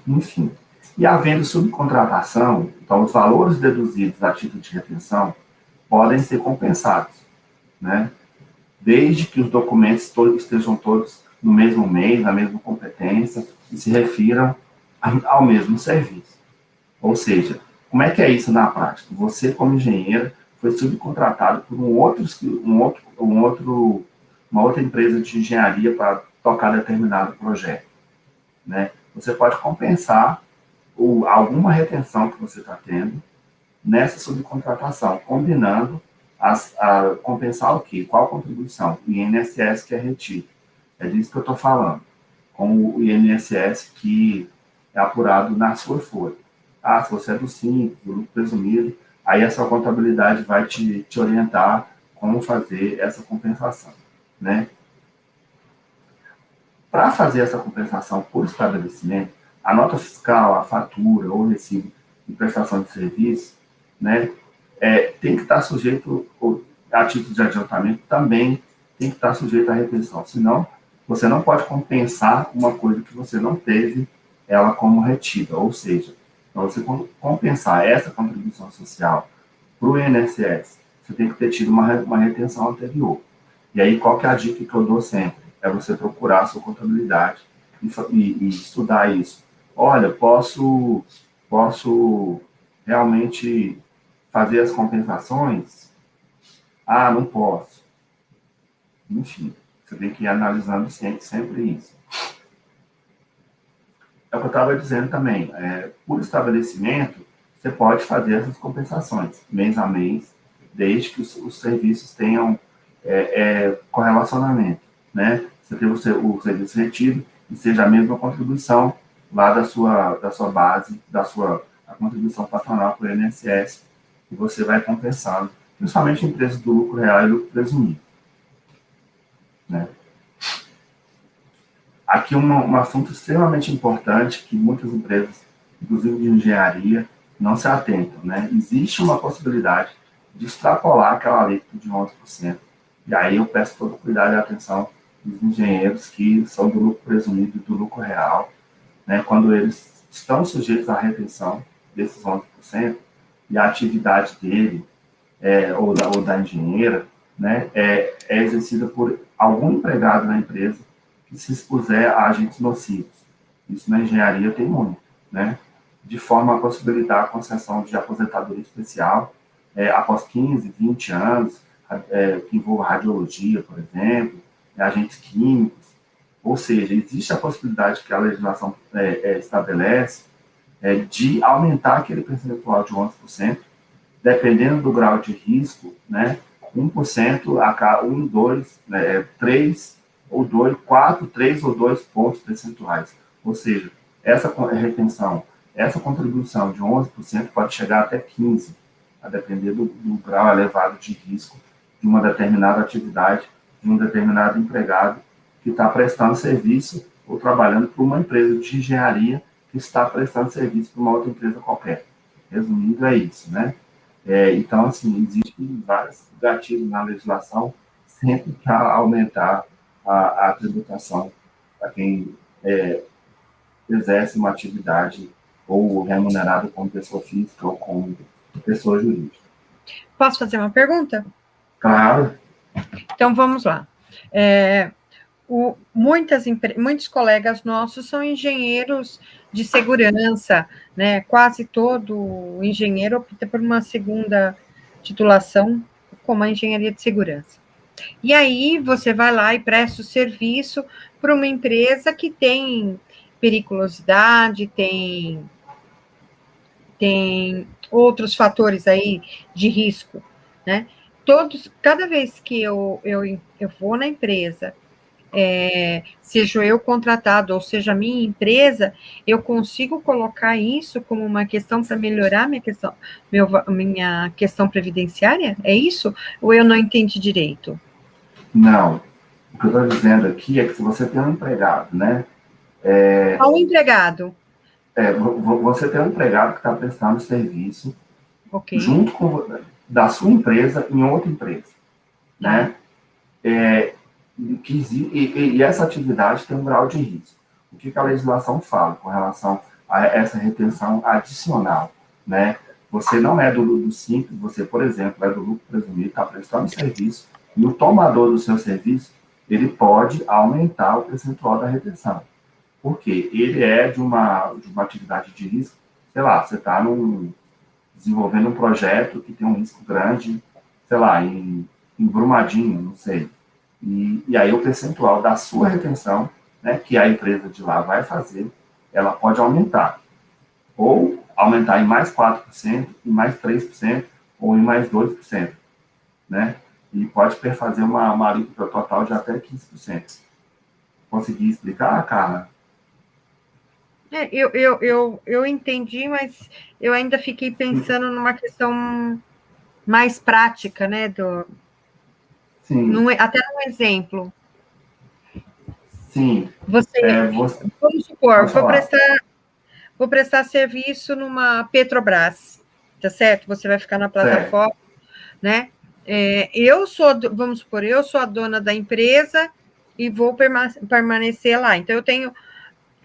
Enfim. E havendo subcontratação, então os valores deduzidos a título de retenção podem ser compensados, né? Desde que os documentos estejam todos no mesmo mês, na mesma competência, e se refiram ao mesmo serviço. Ou seja, como é que é isso na prática? Você, como engenheiro, foi subcontratado por uma outra empresa de engenharia para tocar determinado projeto, né? Você pode compensar alguma retenção que você está tendo nessa subcontratação, combinando compensar o quê? Qual contribuição? O INSS que é retido. É disso que eu estou falando. Com o INSS que é apurado na sua folha. Se você é do Simples, do lucro presumido, aí a sua contabilidade vai te orientar como fazer essa compensação, né? Para fazer essa compensação por estabelecimento, a nota fiscal, a fatura ou recibo de prestação de serviço, né, tem que estar sujeito, a título de adiantamento, também tem que estar sujeito à retenção. Senão, você não pode compensar uma coisa que você não teve ela como retida. Ou seja, para você compensar essa contribuição social para o INSS, você tem que ter tido uma retenção anterior. E aí, qual que é a dica que eu dou sempre? É você procurar a sua contabilidade e estudar isso. Olha, posso realmente fazer as compensações? Não posso. Enfim, você tem que ir analisando sempre isso. É o que eu estava dizendo também. Por estabelecimento, você pode fazer essas compensações, mês a mês, desde que os serviços tenham correlacionamento, né? Você tem o serviço retido e seja a mesma contribuição lá da sua base, a contribuição patronal para o INSS, e você vai compensando, principalmente empresas do lucro real e lucro presumido. né? Aqui um assunto extremamente importante que muitas empresas, inclusive de engenharia, não se atentam, né? Existe uma possibilidade de extrapolar aquela alíquota de 11%. E aí eu peço todo cuidado e atenção dos engenheiros que são do lucro presumido e do lucro real, né? Quando eles estão sujeitos à retenção desses 11%, e a atividade dele ou da engenheira, né, é exercida por algum empregado na empresa que se expuser a agentes nocivos. Isso na engenharia tem muito, né? De forma a possibilitar a concessão de aposentadoria especial após 15, 20 anos, que envolva radiologia, por exemplo, agentes químicos. Ou seja, existe a possibilidade que a legislação estabelece de aumentar aquele percentual de 11%, dependendo do grau de risco, né, 1% a cada 1, 2, 3 ou 2, 4, 3 ou 2 pontos percentuais. Ou seja, essa retenção, essa contribuição de 11% pode chegar até 15%, a depender do grau elevado de risco de uma determinada atividade, de um determinado empregado que está prestando serviço ou trabalhando para uma empresa de engenharia que está prestando serviço para uma outra empresa qualquer. Resumindo, é isso, né? Então, assim, existem vários gatilhos na legislação sempre para aumentar a tributação para quem exerce uma atividade ou remunerado como pessoa física ou como pessoa jurídica. Posso fazer uma pergunta? Claro. Então, vamos lá. Muitos colegas nossos são engenheiros de segurança, né? Quase todo engenheiro opta por uma segunda titulação, como a engenharia de segurança. E aí você vai lá e presta o serviço para uma empresa que tem periculosidade, tem outros fatores aí de risco, né? Cada vez que eu vou na empresa, seja eu contratado ou seja a minha empresa, eu consigo colocar isso como uma questão para melhorar minha questão previdenciária? É isso? Ou eu não entendi direito? Não. O que eu estou dizendo aqui é que se você tem um empregado, né? Ao empregado. Você tem um empregado que está prestando serviço Okay. junto com da sua empresa em outra empresa, né? E essa atividade tem um grau de risco. O que a legislação fala com relação a essa retenção adicional, né? Você não é do simples, você, por exemplo, é do lucro presumido, está prestando serviço, e o tomador do seu serviço, ele pode aumentar o percentual da retenção. Por quê? Ele é de uma atividade de risco, sei lá, você está desenvolvendo um projeto que tem um risco grande, sei lá, em Brumadinho, não sei. E aí o percentual da sua retenção, né, que a empresa de lá vai fazer, ela pode aumentar. Ou aumentar em mais 4%, em mais 3%, ou em mais 2%. Né? E pode perfazer uma alíquota total de até 15%. Consegui explicar, Carla? Eu entendi, mas eu ainda fiquei pensando numa questão mais prática, né? Sim. Até um exemplo. Sim. Vamos supor, vou prestar serviço numa Petrobras, tá certo? Você vai ficar na plataforma, certo, né? Vamos supor, eu sou a dona da empresa e vou permanecer lá. Então,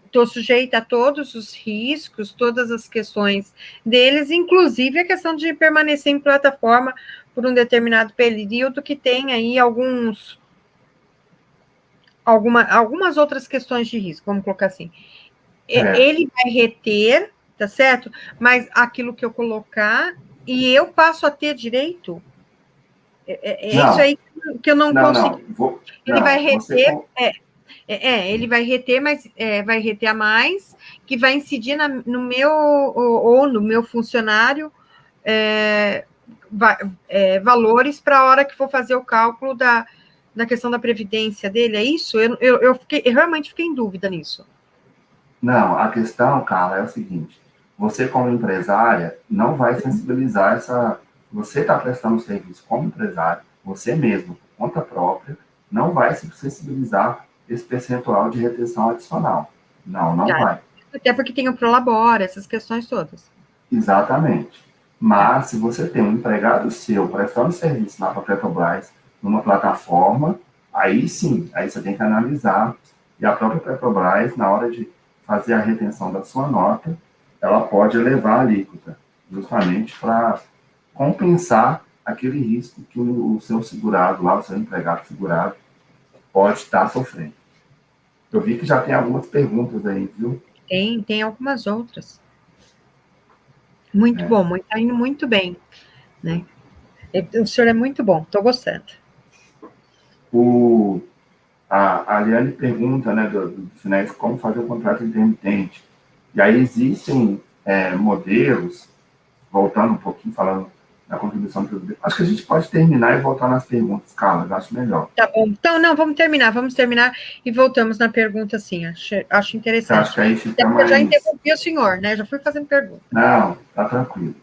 estou sujeita a todos os riscos, todas as questões deles, inclusive a questão de permanecer em plataforma por um determinado período que tem aí algumas outras questões de risco, vamos colocar assim. Ele vai reter, tá certo? Mas aquilo que eu colocar, e eu passo a ter direito. Isso aí que eu não consigo. Ele vai reter, ele vai reter, mas vai reter a mais, que vai incidir no meu, ou no meu funcionário, valores para a hora que for fazer o cálculo da questão da previdência dele, é isso? Eu realmente fiquei em dúvida nisso. Não, a questão, Carla, é o seguinte, você como empresária não vai sensibilizar você está prestando serviço como empresário, você mesmo, por conta própria, não vai se sensibilizar esse percentual de retenção adicional. Não vai. Até porque tem o Prolabora, essas questões todas. Exatamente. Mas, se você tem um empregado seu prestando serviço lá para a Petrobras, numa plataforma, aí sim, aí você tem que analisar. E a própria Petrobras, na hora de fazer a retenção da sua nota, ela pode elevar a alíquota, justamente para compensar aquele risco que o seu segurado lá, o seu empregado segurado, pode estar sofrendo. Eu vi que já tem algumas perguntas aí, viu? Tem algumas outras. Muito bom, está indo muito bem, né? O senhor é muito bom, estou gostando. A Aliane pergunta, né, do FINES, como fazer o contrato intermitente. E aí existem modelos, voltando um pouquinho, falando da contribuição do... Acho que a gente pode terminar e voltar nas perguntas, Carla, eu acho melhor. Tá bom. Então, não, vamos terminar e voltamos na pergunta, sim. Acho interessante. Eu acho que aí fica mais... Eu já interrompi o senhor, né? Já fui fazendo pergunta. Não, tá tranquilo.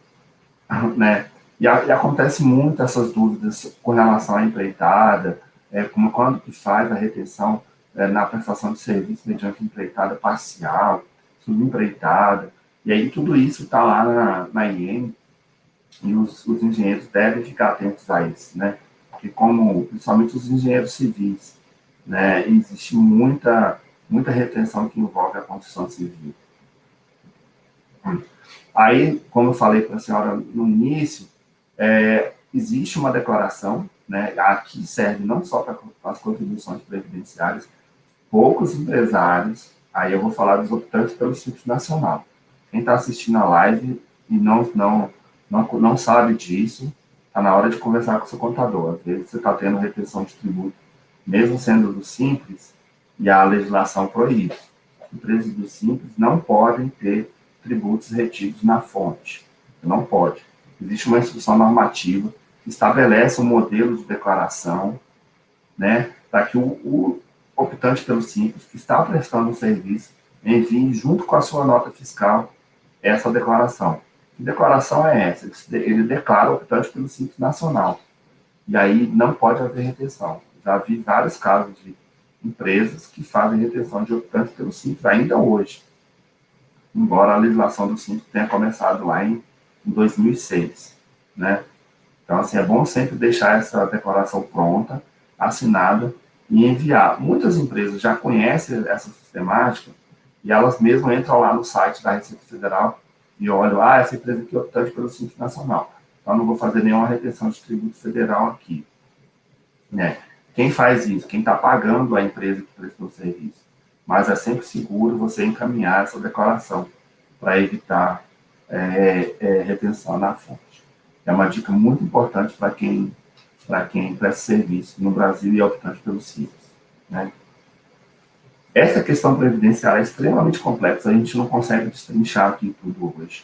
Né? E acontece muito essas dúvidas com relação à empreitada, como quando que faz a retenção na prestação de serviço mediante empreitada parcial, subempreitada, e aí tudo isso está lá na IN, e os engenheiros devem ficar atentos a isso, né? Porque principalmente os engenheiros civis, né, existe muita retenção que envolve a construção civil. Aí, como eu falei para a senhora no início, existe uma declaração, né, aqui serve não só para as contribuições previdenciárias, poucos empresários, aí eu vou falar dos optantes pelo Simples Nacional. Quem está assistindo a live e não sabe disso, está na hora de conversar com o seu contador. Às vezes você está tendo retenção de tributo, mesmo sendo do Simples, e a legislação proíbe. Empresas do Simples não podem ter tributos retidos na fonte. Não pode. Existe uma instrução normativa que estabelece um modelo de declaração, né, para que o optante pelo Simples, que está prestando um serviço, envie junto com a sua nota fiscal essa declaração. Que declaração é essa? Ele declara o optante pelo Simples Nacional. E aí não pode haver retenção. Já vi vários casos de empresas que fazem retenção de optantes pelo Simples ainda hoje, embora a legislação do Simples tenha começado lá em 2006, né? Então, assim, é bom sempre deixar essa declaração pronta, assinada e enviar. Muitas empresas já conhecem essa sistemática e elas mesmas entram lá no site da Receita Federal e olham, essa empresa aqui é optante pelo Simples Nacional, então não vou fazer nenhuma retenção de tributo federal aqui, né? Quem faz isso? Quem está pagando a empresa que prestou o serviço. Mas é sempre seguro você encaminhar essa declaração para evitar retenção na fonte. É uma dica muito importante para quem presta serviço no Brasil e é optante pelo Simples, né? Essa questão previdenciária é extremamente complexa, a gente não consegue destrinchar aqui tudo hoje,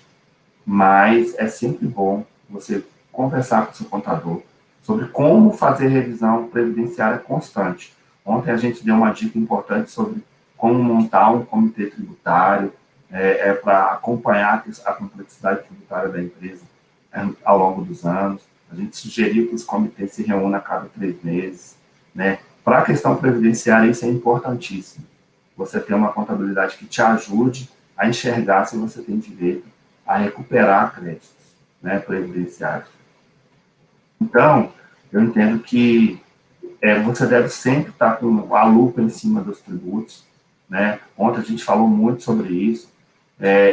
mas é sempre bom você conversar com o seu contador sobre como fazer revisão previdenciária constante. Ontem a gente deu uma dica importante sobre como montar um comitê tributário para acompanhar a complexidade tributária da empresa ao longo dos anos. A gente sugeriu que os comitês se reúnam a cada 3 meses, né? Para a questão previdenciária, isso é importantíssimo. Você ter uma contabilidade que te ajude a enxergar se você tem direito a recuperar créditos, né, previdenciários. Então, eu entendo que você deve sempre estar com a lupa em cima dos tributos, né? Ontem a gente falou muito sobre isso,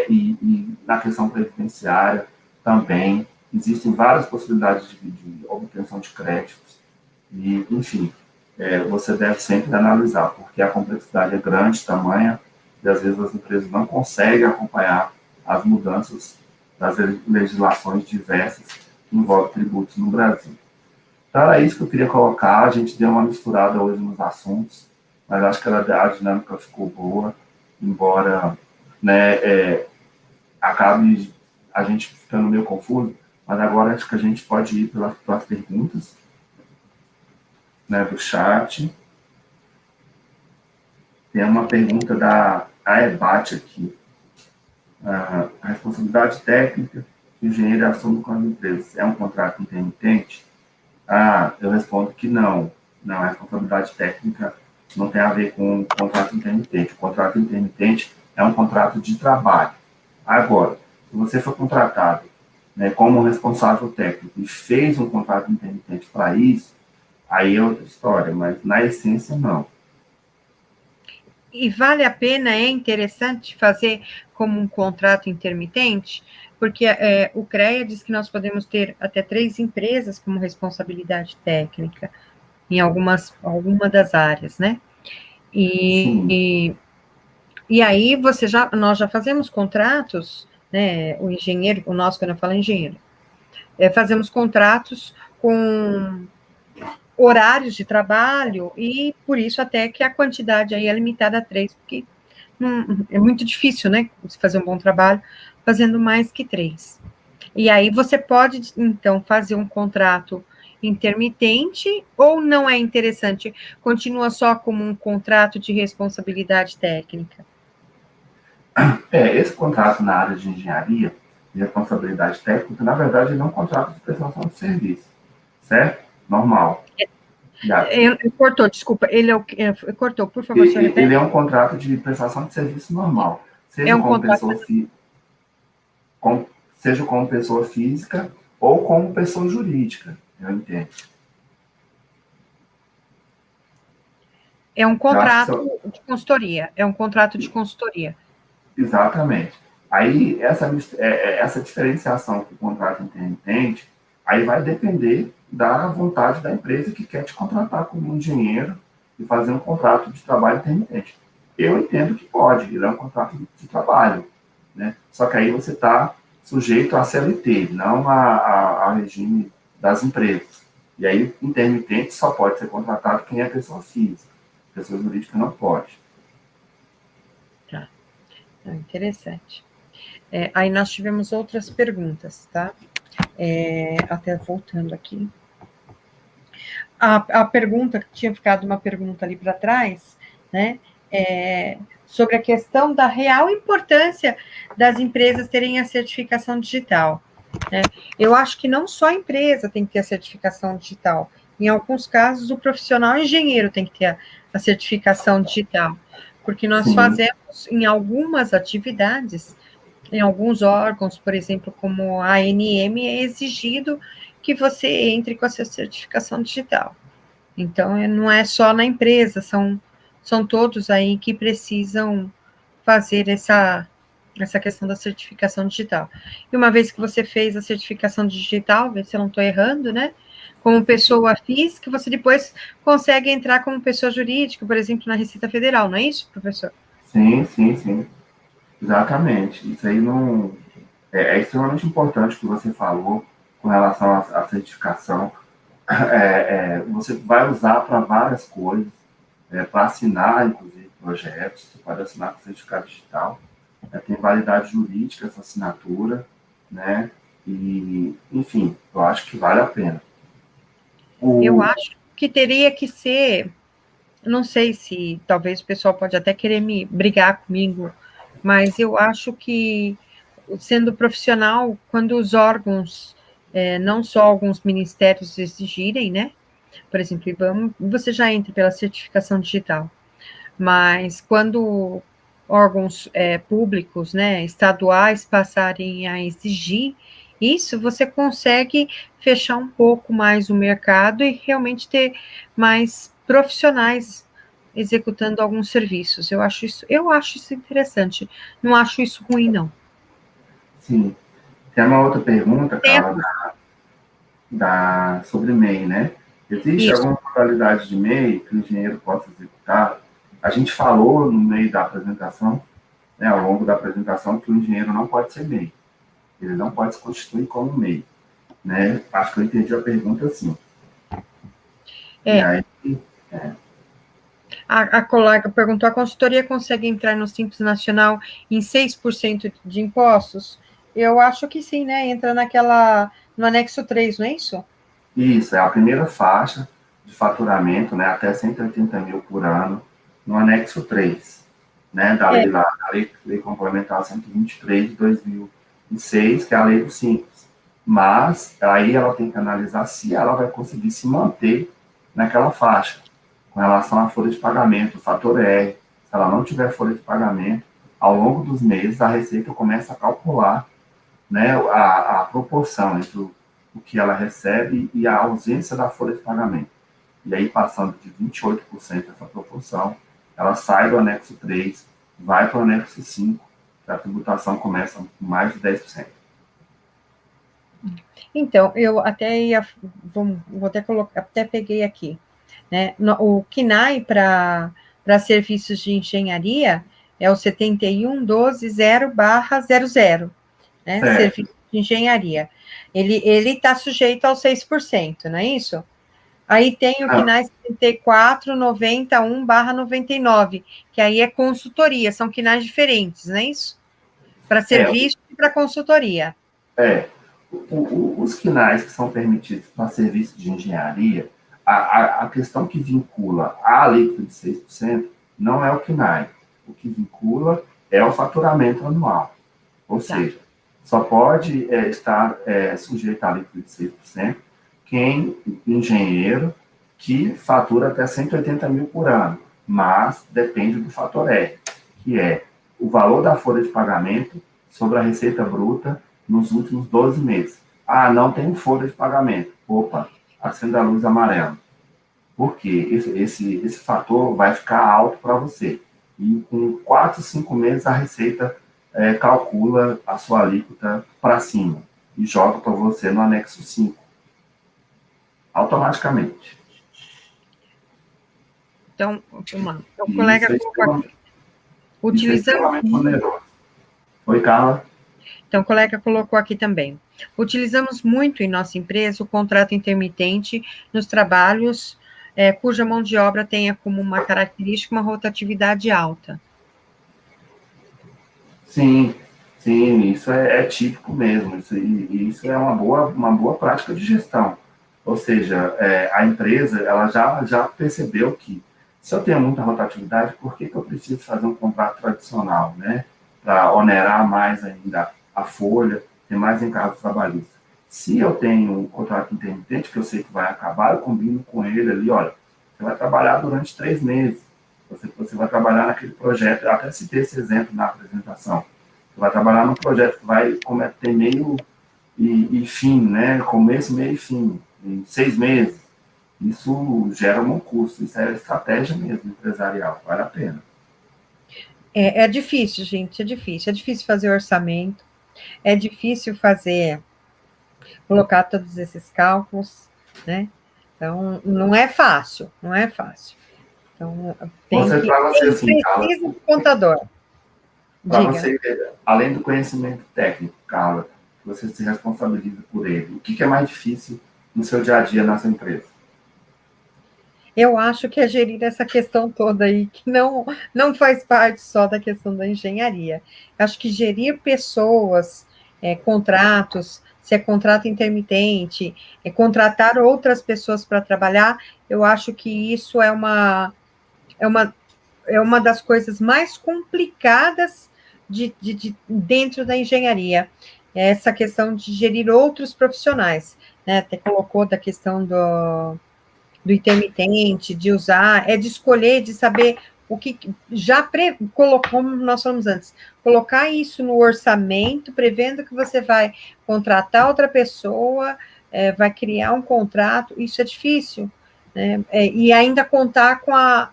e na questão previdenciária também existem várias possibilidades de obtenção de créditos, e, enfim, você deve sempre analisar, porque a complexidade é grande, tamanha, e às vezes as empresas não conseguem acompanhar as mudanças das legislações diversas que envolvem tributos no Brasil. Então, era isso que eu queria colocar. A gente deu uma misturada hoje nos assuntos, mas acho que a dinâmica ficou boa, embora, né, acabe a gente ficando meio confuso, mas agora acho que a gente pode ir pelas perguntas, né, do chat. Tem uma pergunta da AEBAT aqui. A responsabilidade técnica que o engenheiro assume com as empresas é um contrato intermitente? Eu respondo que não. Não, a responsabilidade técnica não tem a ver com o contrato intermitente. O contrato intermitente é um contrato de trabalho. Agora, se você for contratado, né, como responsável técnico e fez um contrato intermitente para isso, aí é outra história, mas na essência não. E vale a pena, é interessante fazer como um contrato intermitente, porque o CREA diz que nós podemos ter até 3 empresas como responsabilidade técnica em alguma das áreas, né? Sim. E aí nós já fazemos contratos, né? O engenheiro, o nosso, quando eu falo engenheiro, fazemos contratos com horários de trabalho e por isso até que a quantidade aí é limitada a 3, porque é muito difícil, né? Você fazer um bom trabalho fazendo mais que 3. E aí você pode, então, fazer um contrato intermitente ou não é interessante? Continua só como um contrato de responsabilidade técnica? Esse contrato na área de engenharia de responsabilidade técnica, na verdade, ele é um contrato de prestação de serviço, certo? Normal. Cortou, desculpa. Cortou, por favor, senhor, repete. Ele é um contrato de prestação de serviço normal, É seja um como contrato. seja como pessoa física ou como pessoa jurídica, eu entendo. É um contrato de consultoria. É um contrato de consultoria. Exatamente. Aí, essa diferenciação com o contrato intermitente, aí vai depender da vontade da empresa que quer te contratar como engenheiro e fazer um contrato de trabalho intermitente. Eu entendo que pode, ele é um contrato de trabalho, né? Só que aí você está sujeito a CLT, não a regime das empresas. E aí, intermitente só pode ser contratado quem é pessoa física. Pessoa jurídica não pode. Tá. Interessante. Aí nós tivemos outras perguntas, tá? Até voltando aqui. A pergunta, que tinha ficado uma pergunta ali para trás, né? Sobre a questão da real importância das empresas terem a certificação digital. Né? Eu acho que não só a empresa tem que ter a certificação digital. Em alguns casos, o profissional engenheiro tem que ter a certificação digital, porque nós Sim. fazemos em algumas atividades, em alguns órgãos, por exemplo, como a ANM, é exigido que você entre com a sua certificação digital. Então, não é só na empresa, são todos aí que precisam fazer essa questão da certificação digital. E uma vez que você fez a certificação digital, vê se eu não estou errando, né? Como pessoa física, você depois consegue entrar como pessoa jurídica, por exemplo, na Receita Federal, não é isso, professor? Sim, sim, sim. Exatamente. Isso aí não é extremamente importante o que você falou com relação à certificação. Você vai usar para várias coisas, para assinar, inclusive, projetos, você pode assinar com certificado digital, tem validade jurídica essa assinatura, né? E, enfim, eu acho que vale a pena. Eu acho que teria que ser, não sei se talvez o pessoal pode até querer me brigar comigo, mas eu acho que, sendo profissional, quando os órgãos, não só alguns ministérios exigirem, né? Por exemplo, você já entra pela certificação digital, mas quando órgãos públicos, né, estaduais, passarem a exigir isso, você consegue fechar um pouco mais o mercado e realmente ter mais profissionais executando alguns serviços. Eu acho isso interessante. Não acho isso ruim, não. Sim. Tem uma outra pergunta, Carla, sobre MEI, né? Existe Isso. alguma modalidade de MEI que o engenheiro possa executar? A gente falou no meio da apresentação, né, ao longo da apresentação, que o engenheiro não pode ser MEI. Ele não pode se constituir como MEI. Né? Acho que eu entendi a pergunta assim. E aí, A colega perguntou, a consultoria consegue entrar no Simples Nacional em 6% de impostos? Eu acho que sim, né? Entra no anexo 3, não é isso? Isso, é a primeira faixa de faturamento, né, até 180 mil por ano, no anexo 3, né, da lei lá, a lei complementar 123 de 2006, que é a lei do Simples. Mas aí ela tem que analisar se ela vai conseguir se manter naquela faixa. Com relação à folha de pagamento, o fator R, se ela não tiver folha de pagamento, ao longo dos meses, a Receita começa a calcular, né, a proporção entre o que ela recebe e a ausência da folha de pagamento. E aí, passando de 28% essa proporção, ela sai do anexo 3, vai para o anexo 5, que a tributação começa com mais de 10%. Então, eu até ia, vou até colocar, até peguei aqui, né? O KNAI para serviços de engenharia é o 71120/00, né? Certo. Serviço de engenharia. Ele está sujeito ao 6%, não é isso? Aí tem o KNAI 7491/99, que aí é consultoria, são KNAIs diferentes, não é isso? Para serviço e para consultoria. Os KNAIs que são permitidos para serviço de engenharia, a questão que vincula a alíquota de 6% não é o KNAI. O que vincula é o faturamento anual. Ou seja, só pode estar sujeito à alíquota de 6% quem engenheiro que fatura até 180 mil por ano, mas depende do fator R, que é o valor da folha de pagamento sobre a receita bruta nos últimos 12 meses. Ah, não tem folha de pagamento. Opa, acenda a luz amarela. Por quê? Esse fator vai ficar alto para você. E com 4, 5 meses a Receita calcula a sua alíquota para cima e joga para você no anexo 5. Automaticamente. Então, o colega colocou aqui. Utilizamos. Oi, Carla. Então, o colega colocou aqui também. Utilizamos muito em nossa empresa o contrato intermitente nos trabalhos cuja mão de obra tenha como uma característica uma rotatividade alta. Sim, isso é típico mesmo. Isso é uma boa prática de gestão. Ou seja, a empresa ela já percebeu que se eu tenho muita rotatividade, por que eu preciso fazer um contrato tradicional, né? Para onerar mais ainda a folha, ter mais encargos trabalhistas. Se eu tenho um contrato intermitente, que eu sei que vai acabar, eu combino com ele ali, olha, você vai trabalhar durante 3 meses. Você vai trabalhar naquele projeto, eu até citei esse exemplo na apresentação. Você vai trabalhar num projeto que vai ter meio e fim, né? Começo, meio e fim, em 6 meses. Isso gera um custo, isso é estratégia mesmo empresarial, vale a pena. É difícil, gente, é difícil fazer orçamento, é difícil colocar todos esses cálculos, né? Então, não é fácil. Então, precisa de contador. Para você, além do conhecimento técnico, Carla, você se responsabiliza por ele. O que é mais difícil no seu dia a dia na sua empresa? Eu acho que é gerir essa questão toda aí, que não faz parte só da questão da engenharia. Acho que gerir pessoas, contratos, se é contrato intermitente, contratar outras pessoas para trabalhar, eu acho que isso é uma das coisas mais complicadas dentro da engenharia. É essa questão de gerir outros profissionais, né? Até colocou da questão do intermitente, de usar, de escolher, de saber o que já colocou, como nós falamos antes, colocar isso no orçamento, prevendo que você vai contratar outra pessoa, vai criar um contrato, isso é difícil, né? E ainda contar com a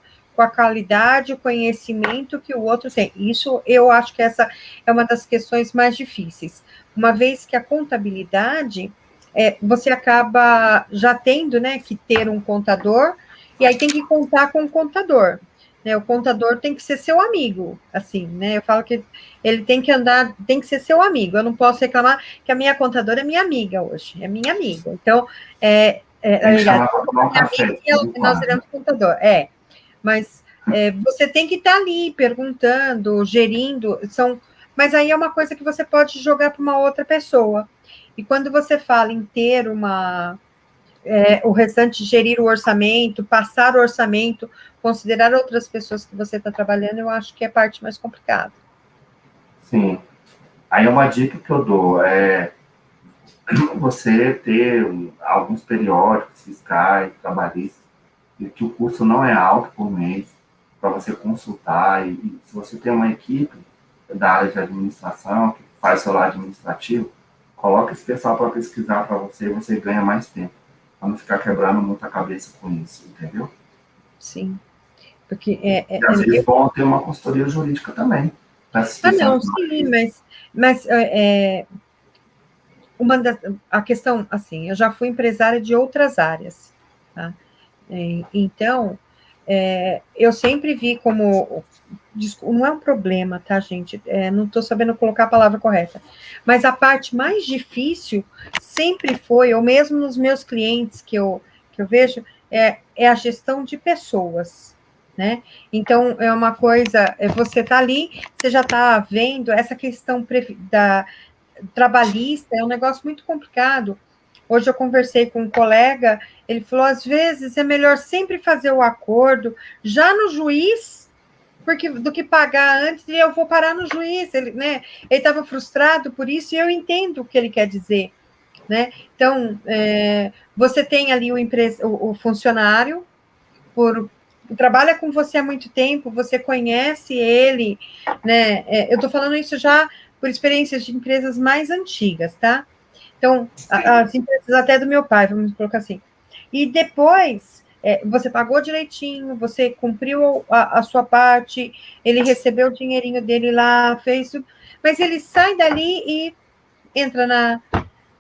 qualidade, o conhecimento que o outro tem. Isso, eu acho que essa é uma das questões mais difíceis. Uma vez que a contabilidade, você acaba já tendo, né, que ter um contador, e aí tem que contar com o contador. Né? O contador tem que ser seu amigo, assim, né? Eu falo que ele tem que ser seu amigo. Eu não posso reclamar que a minha contadora é minha amiga hoje, é minha amiga. Então, nós iremos contador, mas você tem que estar ali perguntando, gerindo, mas aí é uma coisa que você pode jogar para uma outra pessoa. E quando você fala em ter o restante, gerir o orçamento, passar o orçamento, considerar outras pessoas que você está trabalhando, eu acho que é a parte mais complicada. Sim. Aí uma dica que eu dou é você ter alguns periódicos fiscais, trabalhistas, que o custo não é alto por mês, para você consultar, e se você tem uma equipe da área de administração, que faz seu lado administrativo, coloca esse pessoal para pesquisar para você e você ganha mais tempo, para não ficar quebrando muita cabeça com isso, entendeu? Sim. Porque E às vezes vão ter uma consultoria jurídica também, para se não, especializar. sim, mas a questão, assim, eu já fui empresária de outras áreas, tá? Então, eu sempre vi como, não é um problema, tá, gente? Não estou sabendo colocar a palavra correta, mas a parte mais difícil sempre foi, ou mesmo nos meus clientes que eu vejo, é a gestão de pessoas, né? Então, é uma coisa, você está ali, você já está vendo essa questão da trabalhista, é um negócio muito complicado. Hoje eu conversei com um colega, ele falou, às vezes é melhor sempre fazer o acordo já no juiz, porque do que pagar antes, e eu vou parar no juiz, ele, né? Ele estava frustrado por isso, e eu entendo o que ele quer dizer, né? Então, você tem ali o funcionário, trabalha com você há muito tempo, você conhece ele, né? Eu estou falando isso já por experiências de empresas mais antigas, tá? Então, as empresas até do meu pai, vamos colocar assim. E depois, você pagou direitinho, você cumpriu a sua parte, ele recebeu o dinheirinho dele lá, fez tudo, mas ele sai dali e entra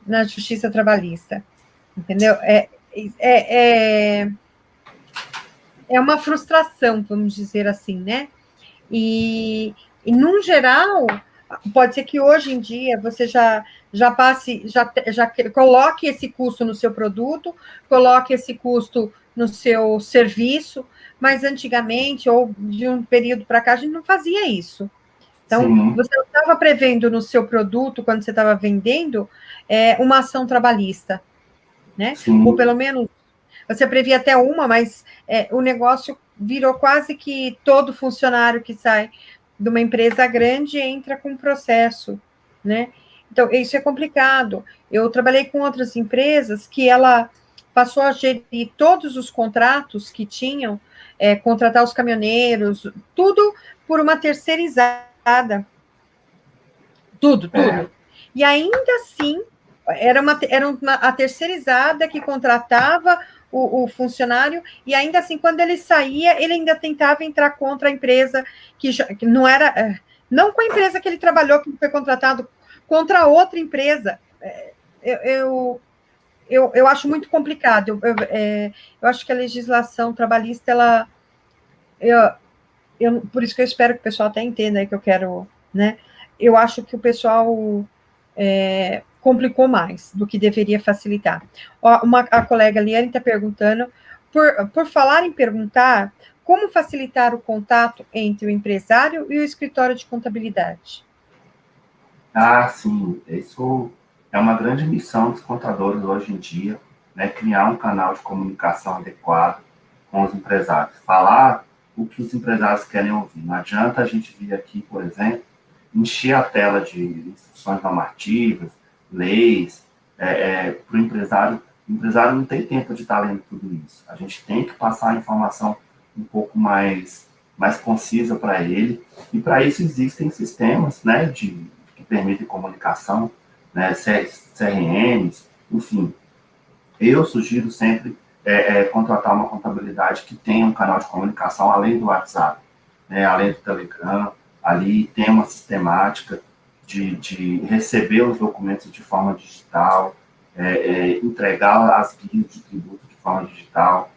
na justiça trabalhista, entendeu? É uma frustração, vamos dizer assim, né? E num geral, pode ser que hoje em dia você já passe, já coloque esse custo no seu produto, coloque esse custo no seu serviço, mas antigamente, ou de um período para cá, a gente não fazia isso. Então, Sim, você estava prevendo no seu produto, quando você estava vendendo, uma ação trabalhista, né? Ou sim, pelo menos você previa até uma, mas o negócio virou quase que todo funcionário que sai de uma empresa grande entra com processo, né? Então, isso é complicado. Eu trabalhei com outras empresas que ela passou a gerir todos os contratos que tinham, contratar os caminhoneiros, tudo por uma terceirizada. Tudo, é, tudo. E ainda assim, a terceirizada que contratava o funcionário, e ainda assim, quando ele saía, ele ainda tentava entrar contra a empresa, que não era, não com a empresa que ele trabalhou, que foi contratado, contra outra empresa. Eu acho muito complicado. Eu acho que a legislação trabalhista, por isso que eu espero que o pessoal até entenda aí que eu quero, né? Eu acho que o pessoal complicou mais do que deveria facilitar. A colega Liane está perguntando, por falar em perguntar, como facilitar o contato entre o empresário e o escritório de contabilidade? sim, isso é uma grande missão dos contadores hoje em dia, né? Criar um canal de comunicação adequado com os empresários, falar o que os empresários querem ouvir. Não adianta a gente vir aqui, por exemplo, encher a tela de instruções normativas, leis, para o empresário. O empresário não tem tempo de estar lendo tudo isso. A gente tem que passar a informação um pouco mais concisa para ele, e para isso existem sistemas, né, que permitem comunicação, né, CRMs, enfim. Eu sugiro sempre contratar uma contabilidade que tenha um canal de comunicação além do WhatsApp, né, além do Telegram, ali tem uma sistemática de receber os documentos de forma digital, entregar as guias de tributo de forma digital,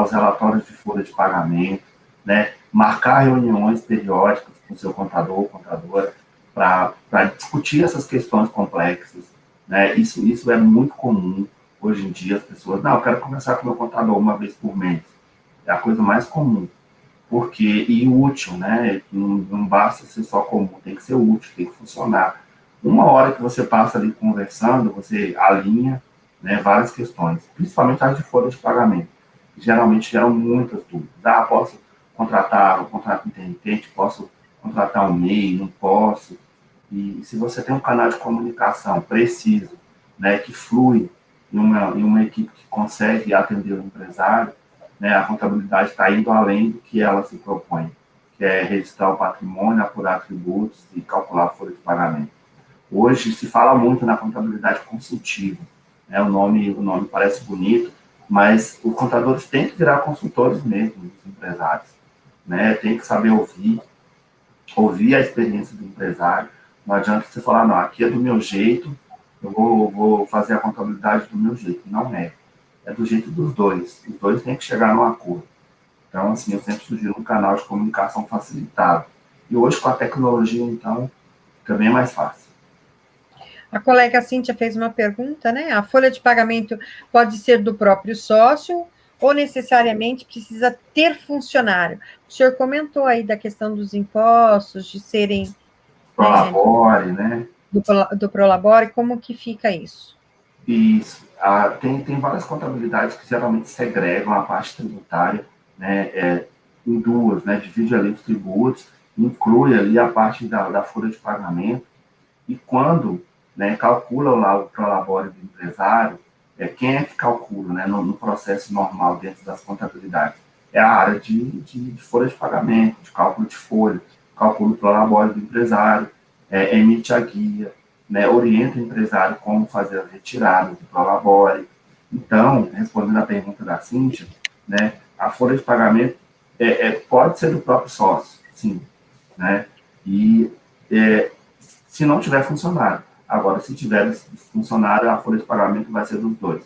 os relatórios de folha de pagamento, né, marcar reuniões periódicas com o seu contador ou contadora para discutir essas questões complexas, né? Isso é muito comum hoje em dia. As pessoas, não, eu quero conversar com o meu contador uma vez por mês. É a coisa mais comum, porque e útil, né? Não basta ser só comum, tem que ser útil, tem que funcionar. Uma hora que você passa ali conversando, você alinha, né, várias questões, principalmente as de folha de pagamento. Geralmente geram muitas dúvidas. Posso contratar um contrato intermitente? Posso contratar um MEI? Não posso? E se você tem um canal de comunicação preciso, né, que flui em uma equipe que consegue atender o empresário, né, a contabilidade está indo além do que ela se propõe, que é registrar o patrimônio, apurar tributos e calcular a folha de pagamento. Hoje se fala muito na contabilidade consultiva, né, o nome parece bonito, mas os contadores têm que virar consultores mesmo, dos empresários, né, tem que saber ouvir a experiência do empresário. Não adianta você falar, não, aqui é do meu jeito, eu vou fazer a contabilidade do meu jeito. Não é. É do jeito dos dois. Os dois têm que chegar num acordo. Então, assim, eu sempre sugiro um canal de comunicação facilitado. E hoje, com a tecnologia, então, fica bem mais fácil. A colega Cíntia fez uma pergunta, né? A folha de pagamento pode ser do próprio sócio ou necessariamente precisa ter funcionário? O senhor comentou aí da questão dos impostos, de serem... Prolabore, né? Do Prolabore, como que fica isso? Isso. Tem várias contabilidades que geralmente segregam a parte tributária, né, em duas, né? Divide ali os tributos, inclui ali a parte da folha de pagamento, e quando, né, calcula lá o prolabore do empresário, quem é que calcula, né, no processo normal dentro das contabilidades? É a área de folha de pagamento, de cálculo de folha, calcula o prolabore do empresário, emite a guia, né, orienta o empresário como fazer as retiradas do prolabore. Então, respondendo à pergunta da Cíntia, né, a folha de pagamento pode ser do próprio sócio, sim, né, e se não tiver funcionário. Agora, se tiver funcionário, a folha de pagamento vai ser dos dois.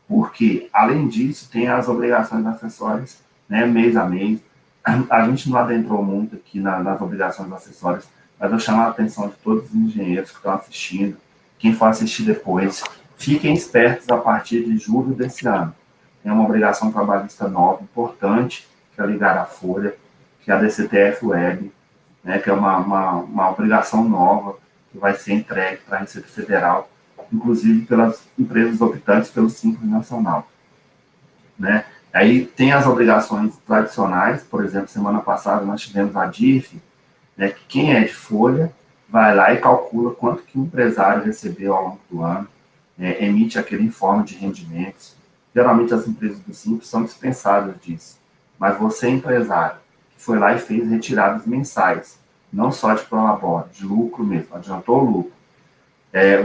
Porque, além disso, tem as obrigações acessórias, né, mês a mês. A gente não adentrou muito aqui nas obrigações acessórias, mas eu chamo a atenção de todos os engenheiros que estão assistindo, quem for assistir depois, fiquem espertos a partir de julho desse ano. Tem uma obrigação trabalhista nova, importante, que é ligar à folha, que é a DCTF Web, né, que é uma obrigação nova que vai ser entregue para a Receita Federal, inclusive pelas empresas optantes pelo Simples Nacional, né? Aí tem as obrigações tradicionais, por exemplo, semana passada nós tivemos a DIF, né, que quem é de folha vai lá e calcula quanto que o empresário recebeu ao longo do ano, emite aquele informe de rendimentos. Geralmente as empresas do Simples são dispensadas disso, mas você, empresário, que foi lá e fez retiradas mensais, não só de prolabore, de lucro mesmo, adiantou o lucro,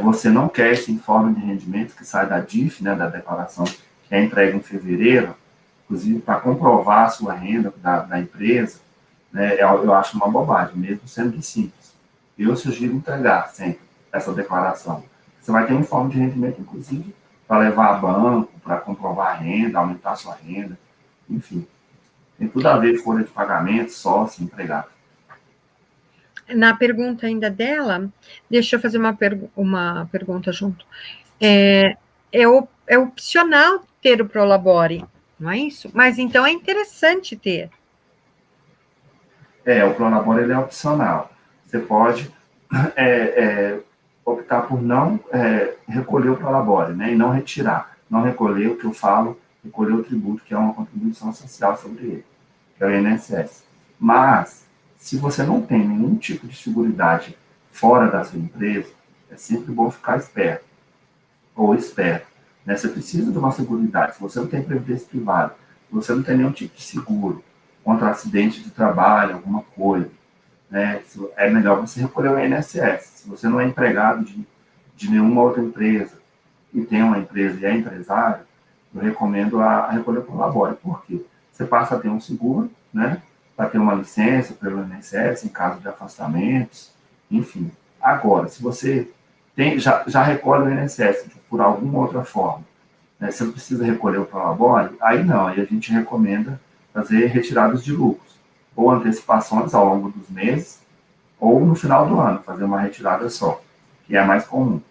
você não quer esse informe de rendimentos que sai da DIF, né, da declaração que é entregue em fevereiro, inclusive para comprovar a sua renda da empresa, né, eu acho uma bobagem, mesmo sendo simples. Eu sugiro entregar sempre essa declaração. Você vai ter um informe de rendimento, inclusive, para levar a banco, para comprovar a renda, aumentar a sua renda, enfim. Tem tudo a ver com folha de pagamento, sócio, empregado. Na pergunta ainda dela, deixa eu fazer uma pergunta junto. É opcional ter o Prolabore, não é isso? Mas então é interessante ter. O Prolabore ele é opcional. Você pode optar por não recolher o Prolabore, né, e não retirar. Não recolher, o que eu falo, recolher o tributo, que é uma contribuição social sobre ele, que é o INSS. Mas, se você não tem nenhum tipo de seguridade fora da sua empresa, é sempre bom ficar esperto, ou esperto, né? Você precisa de uma seguridade. Se você não tem previdência privada, se você não tem nenhum tipo de seguro contra acidente de trabalho, alguma coisa, né, é melhor você recolher o INSS. Se você não é empregado de nenhuma outra empresa e tem uma empresa e é empresário, eu recomendo a recolher por labore. Por quê? Você passa a ter um seguro, né, para ter uma licença pelo INSS em caso de afastamentos, enfim. Agora, se você já recolhe o INSS por alguma outra forma, né, você precisa recolher o prolabore, aí não, aí a gente recomenda fazer retiradas de lucros, ou antecipações ao longo dos meses, ou no final do ano, fazer uma retirada só, que é mais comum.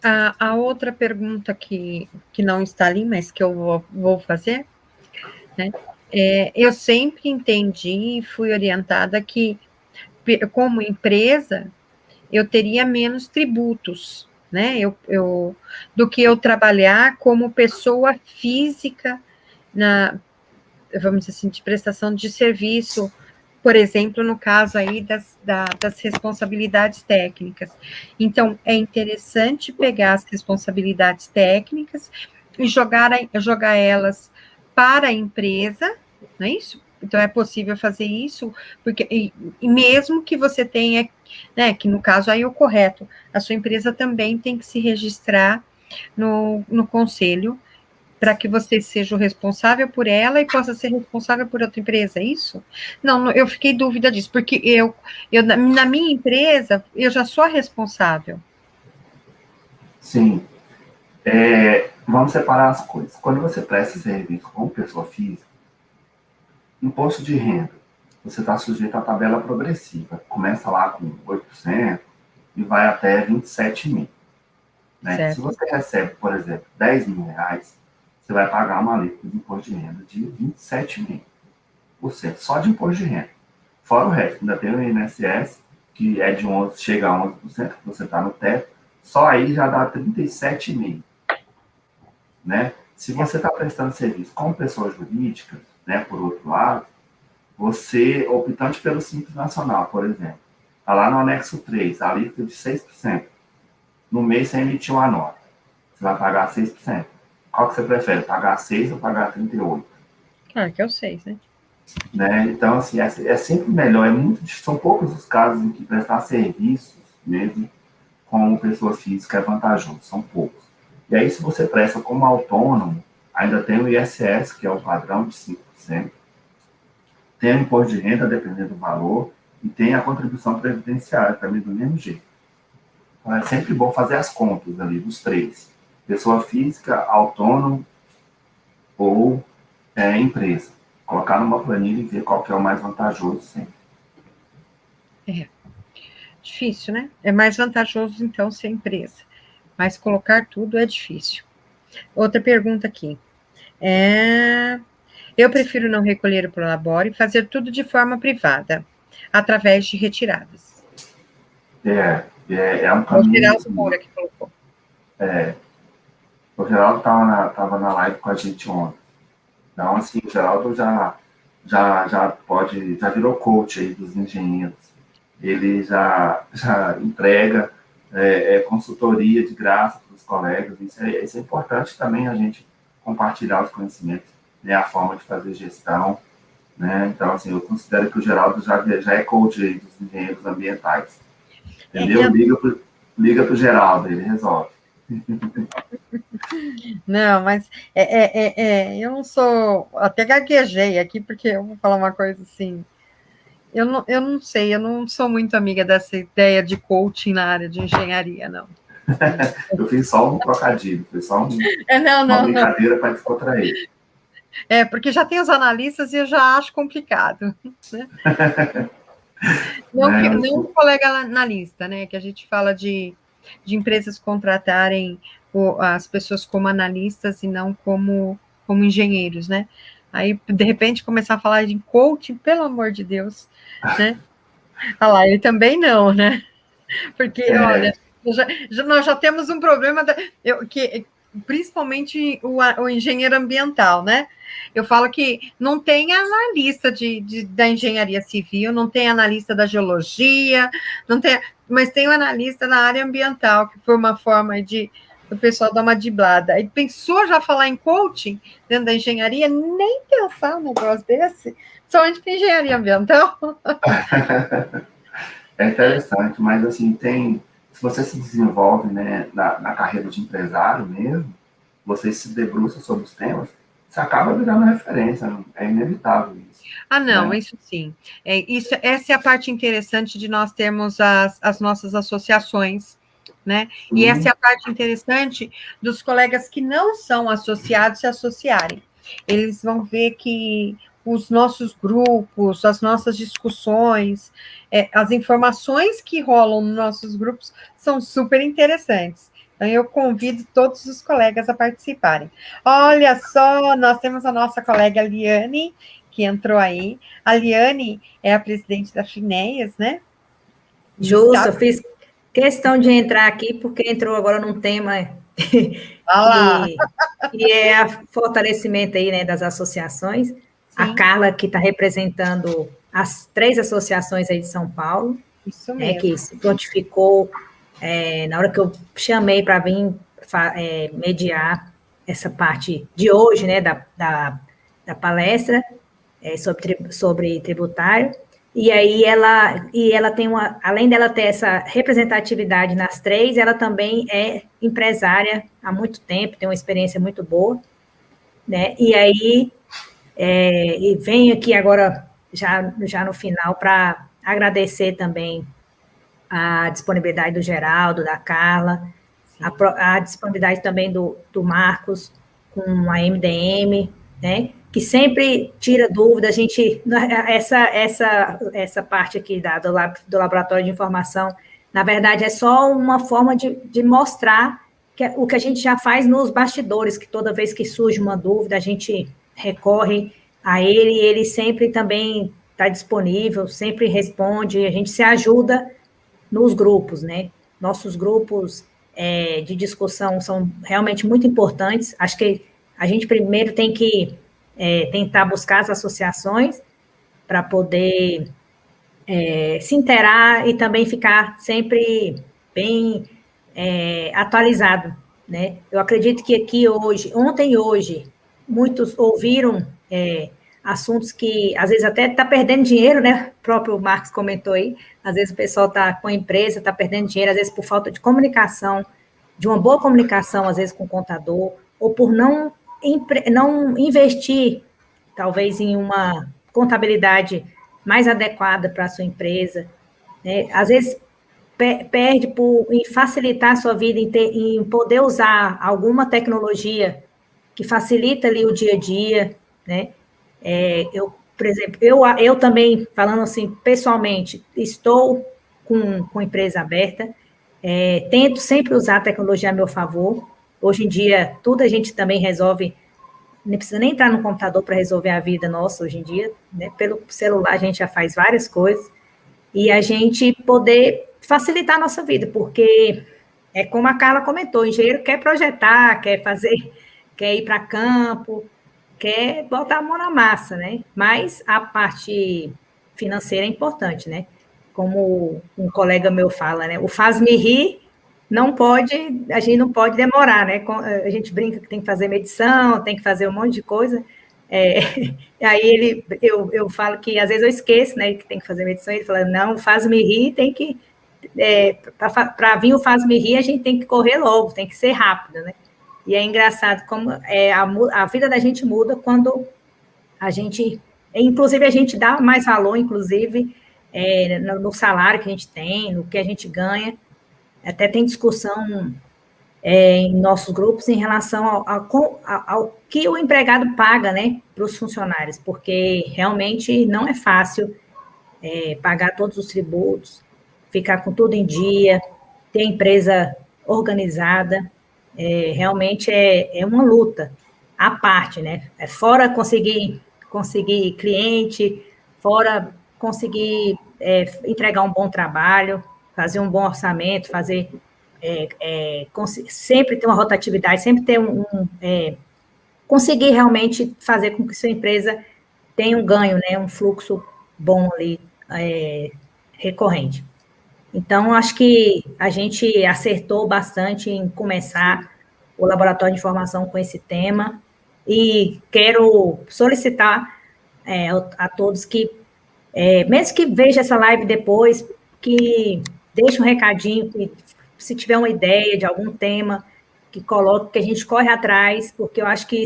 A outra pergunta que não está ali, mas que eu vou fazer, né? Eu sempre entendi e fui orientada que, como empresa, eu teria menos tributos, né? Do que eu trabalhar como pessoa física vamos dizer assim, de prestação de serviço, por exemplo, no caso aí das responsabilidades técnicas. Então, é interessante pegar as responsabilidades técnicas e jogar elas para a empresa, não é isso? Então, é possível fazer isso, porque, e mesmo que você tenha, né, que no caso aí é o correto, a sua empresa também tem que se registrar no conselho, para que você seja o responsável por ela e possa ser responsável por outra empresa, é isso? Não, eu fiquei em dúvida disso, porque na minha empresa, eu já sou a responsável. Sim. Vamos separar as coisas. Quando você presta serviço como pessoa física, imposto de renda, você está sujeito à tabela progressiva. Começa lá com 8% e vai até 27 mil. Né? Se Certo. você recebe, por exemplo, 10 mil reais, você vai pagar uma alíquota de imposto de renda de 27.000%, só de imposto de renda. Fora o resto, ainda tem o INSS, que é de 11, chega a 11%, que você está no teto, só aí já dá 37 mil. Né? Se você está prestando serviço como pessoa jurídica, né, por outro lado, você, optante pelo Simples Nacional, por exemplo, está lá no anexo 3, a alíquota de 6%. No mês você emitiu uma nota, você vai pagar 6%. Qual que você prefere, pagar 6 ou pagar 38? Claro que eu sei, né? Né? Então, assim, é sempre melhor, são poucos os casos em que prestar serviços mesmo como pessoa física é vantajoso, são poucos. E aí, se você presta como autônomo, ainda tem o ISS, que é o padrão de 5%, tem o imposto de renda, dependendo do valor, e tem a contribuição previdenciária também do mesmo jeito. Então, é sempre bom fazer as contas ali dos três: pessoa física, autônomo ou empresa. Colocar numa planilha e ver qual que é o mais vantajoso sempre. Difícil, né? É mais vantajoso, então, ser empresa. Mas colocar tudo é difícil. Outra pergunta aqui. Eu prefiro não recolher o Prolabore e fazer tudo de forma privada, através de retiradas. É um É o caminho. Geraldo Moura que colocou. O Geraldo estava na live com a gente ontem. Então, assim, o Geraldo já virou coach aí dos engenheiros. Ele já entrega consultoria de graça para os colegas. Isso é importante também, a gente compartilhar os conhecimentos, né, a forma de fazer gestão. Né? Então, assim, eu considero que o Geraldo já é coach aí dos engenheiros ambientais. Entendeu? Liga para o Geraldo, ele resolve. Não, mas eu não sou. Até gaguejei aqui, porque eu vou falar uma coisa assim. Eu não sei, eu não sou muito amiga dessa ideia de coaching na área de engenharia, não. Eu fiz só um trocadilho, foi só uma Não. brincadeira para descontrair. Porque já tem os analistas e eu já acho complicado. Né? Né? Não o colega analista, né? Que a gente fala de empresas contratarem as pessoas como analistas e não como engenheiros, né? Aí, de repente, começar a falar de coaching, pelo amor de Deus, né? Ah lá, ele também não, né? Porque, olha, nós já temos um problema, principalmente o engenheiro ambiental, né? Eu falo que não tem analista da engenharia civil, não tem analista da geologia, mas tem um analista na área ambiental, que foi uma forma do pessoal dar uma driblada. E pensou já falar em coaching dentro da engenharia? Nem pensar um negócio desse, somente para engenharia ambiental. É interessante, mas assim, se você se desenvolve, né, na carreira de empresário mesmo, você se debruça sobre os temas, você acaba virando referência, é inevitável isso. Não, Né? isso sim. Essa é a parte interessante de nós termos as nossas associações, né? E essa é a parte interessante dos colegas que não são associados se associarem. Eles vão ver que os nossos grupos, as nossas discussões, as informações que rolam nos nossos grupos são super interessantes. Então, eu convido todos os colegas a participarem. Olha só, nós temos a nossa colega Liane, que entrou aí. A Liane é a presidente da Fineias, né? Justo, fiz questão de entrar aqui, porque entrou agora num tema que é o fortalecimento aí, né, das associações. Sim. A Carla, que está representando as 3 associações aí de São Paulo. Isso mesmo. Que se prontificou na hora que eu chamei para vir mediar essa parte de hoje, né, da palestra sobre tributário. E aí ela tem além dela ter essa representatividade nas três, ela também é empresária há muito tempo, tem uma experiência muito boa, né? E aí e venho aqui agora, já no final, para agradecer também a disponibilidade do Geraldo, da Carla, a disponibilidade também do Marcos com a MDM, né? Que sempre tira dúvida, a gente, essa parte aqui do Laboratório de Informação, na verdade, é só uma forma de mostrar o que a gente já faz nos bastidores, que toda vez que surge uma dúvida, a gente recorre a ele, e ele sempre também está disponível, sempre responde, a gente se ajuda nos grupos, né? Nossos grupos de discussão são realmente muito importantes. Acho que a gente primeiro tem que tentar buscar as associações para poder se inteirar e também ficar sempre bem atualizado, né? Eu acredito que aqui ontem e hoje, muitos ouviram assuntos que, às vezes, até está perdendo dinheiro, né? O próprio Marcos comentou aí, às vezes o pessoal está com a empresa, está perdendo dinheiro, às vezes por falta de comunicação, de uma boa comunicação, às vezes com o contador, ou por não investir, talvez, em uma contabilidade mais adequada para a sua empresa, né? Às vezes perde em facilitar a sua vida, em poder usar alguma tecnologia que facilita ali o dia a dia, né? Por exemplo, eu também, falando assim, pessoalmente, estou com empresa aberta, tento sempre usar a tecnologia a meu favor. Hoje em dia, tudo a gente também resolve, não precisa nem entrar no computador para resolver a vida nossa hoje em dia, né? Pelo celular a gente já faz várias coisas, e a gente poder facilitar a nossa vida, porque como a Carla comentou, o engenheiro quer projetar, quer ir para campo, quer botar a mão na massa, né? Mas a parte financeira é importante, né? Como um colega meu fala, né? O faz-me rir a gente não pode demorar, né? A gente brinca que tem que fazer medição, tem que fazer um monte de coisa. Aí eu falo que às vezes eu esqueço, né? Que tem que fazer medição, ele fala, não, faz-me rir, tem que... para vir o faz-me rir, a gente tem que correr logo, tem que ser rápido, né? E é engraçado como a vida da gente muda quando a gente... Inclusive, a gente dá mais valor, inclusive, no salário que a gente tem, no que a gente ganha. Até tem discussão em nossos grupos em relação ao que o empregado paga, né, para os funcionários, porque realmente não é fácil pagar todos os tributos, ficar com tudo em dia, ter a empresa organizada. Realmente é uma luta à parte, né? Fora conseguir cliente, fora conseguir entregar um bom trabalho, fazer um bom orçamento, sempre ter uma rotatividade, sempre ter conseguir realmente fazer com que sua empresa tenha um ganho, né? Um fluxo bom ali, recorrente. Então, acho que a gente acertou bastante em começar o Laboratório de Informação com esse tema, e quero solicitar a todos que, mesmo que veja essa live depois, que deixe um recadinho, que se tiver uma ideia de algum tema, que coloque, que a gente corre atrás, porque eu acho que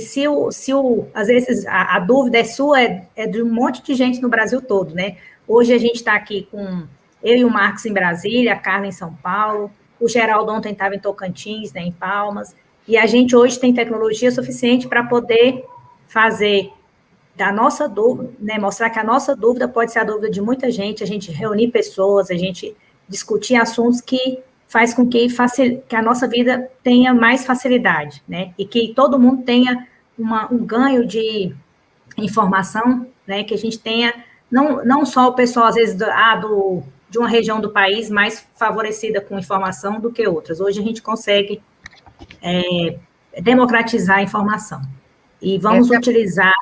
às vezes a dúvida é sua, é de um monte de gente no Brasil todo, né? Hoje a gente está aqui com eu e o Marcos em Brasília, a Carla em São Paulo, o Geraldo ontem estava em Tocantins, né, em Palmas, e a gente hoje tem tecnologia suficiente para poder fazer da nossa dúvida, né, mostrar que a nossa dúvida pode ser a dúvida de muita gente, a gente reunir pessoas, a gente discutir assuntos que faz com que a nossa vida tenha mais facilidade, né, e que todo mundo tenha um ganho de informação, né, que a gente tenha, não só o pessoal, às vezes, de uma região do país mais favorecida com informação do que outras. Hoje a gente consegue democratizar a informação. E vamos utilizar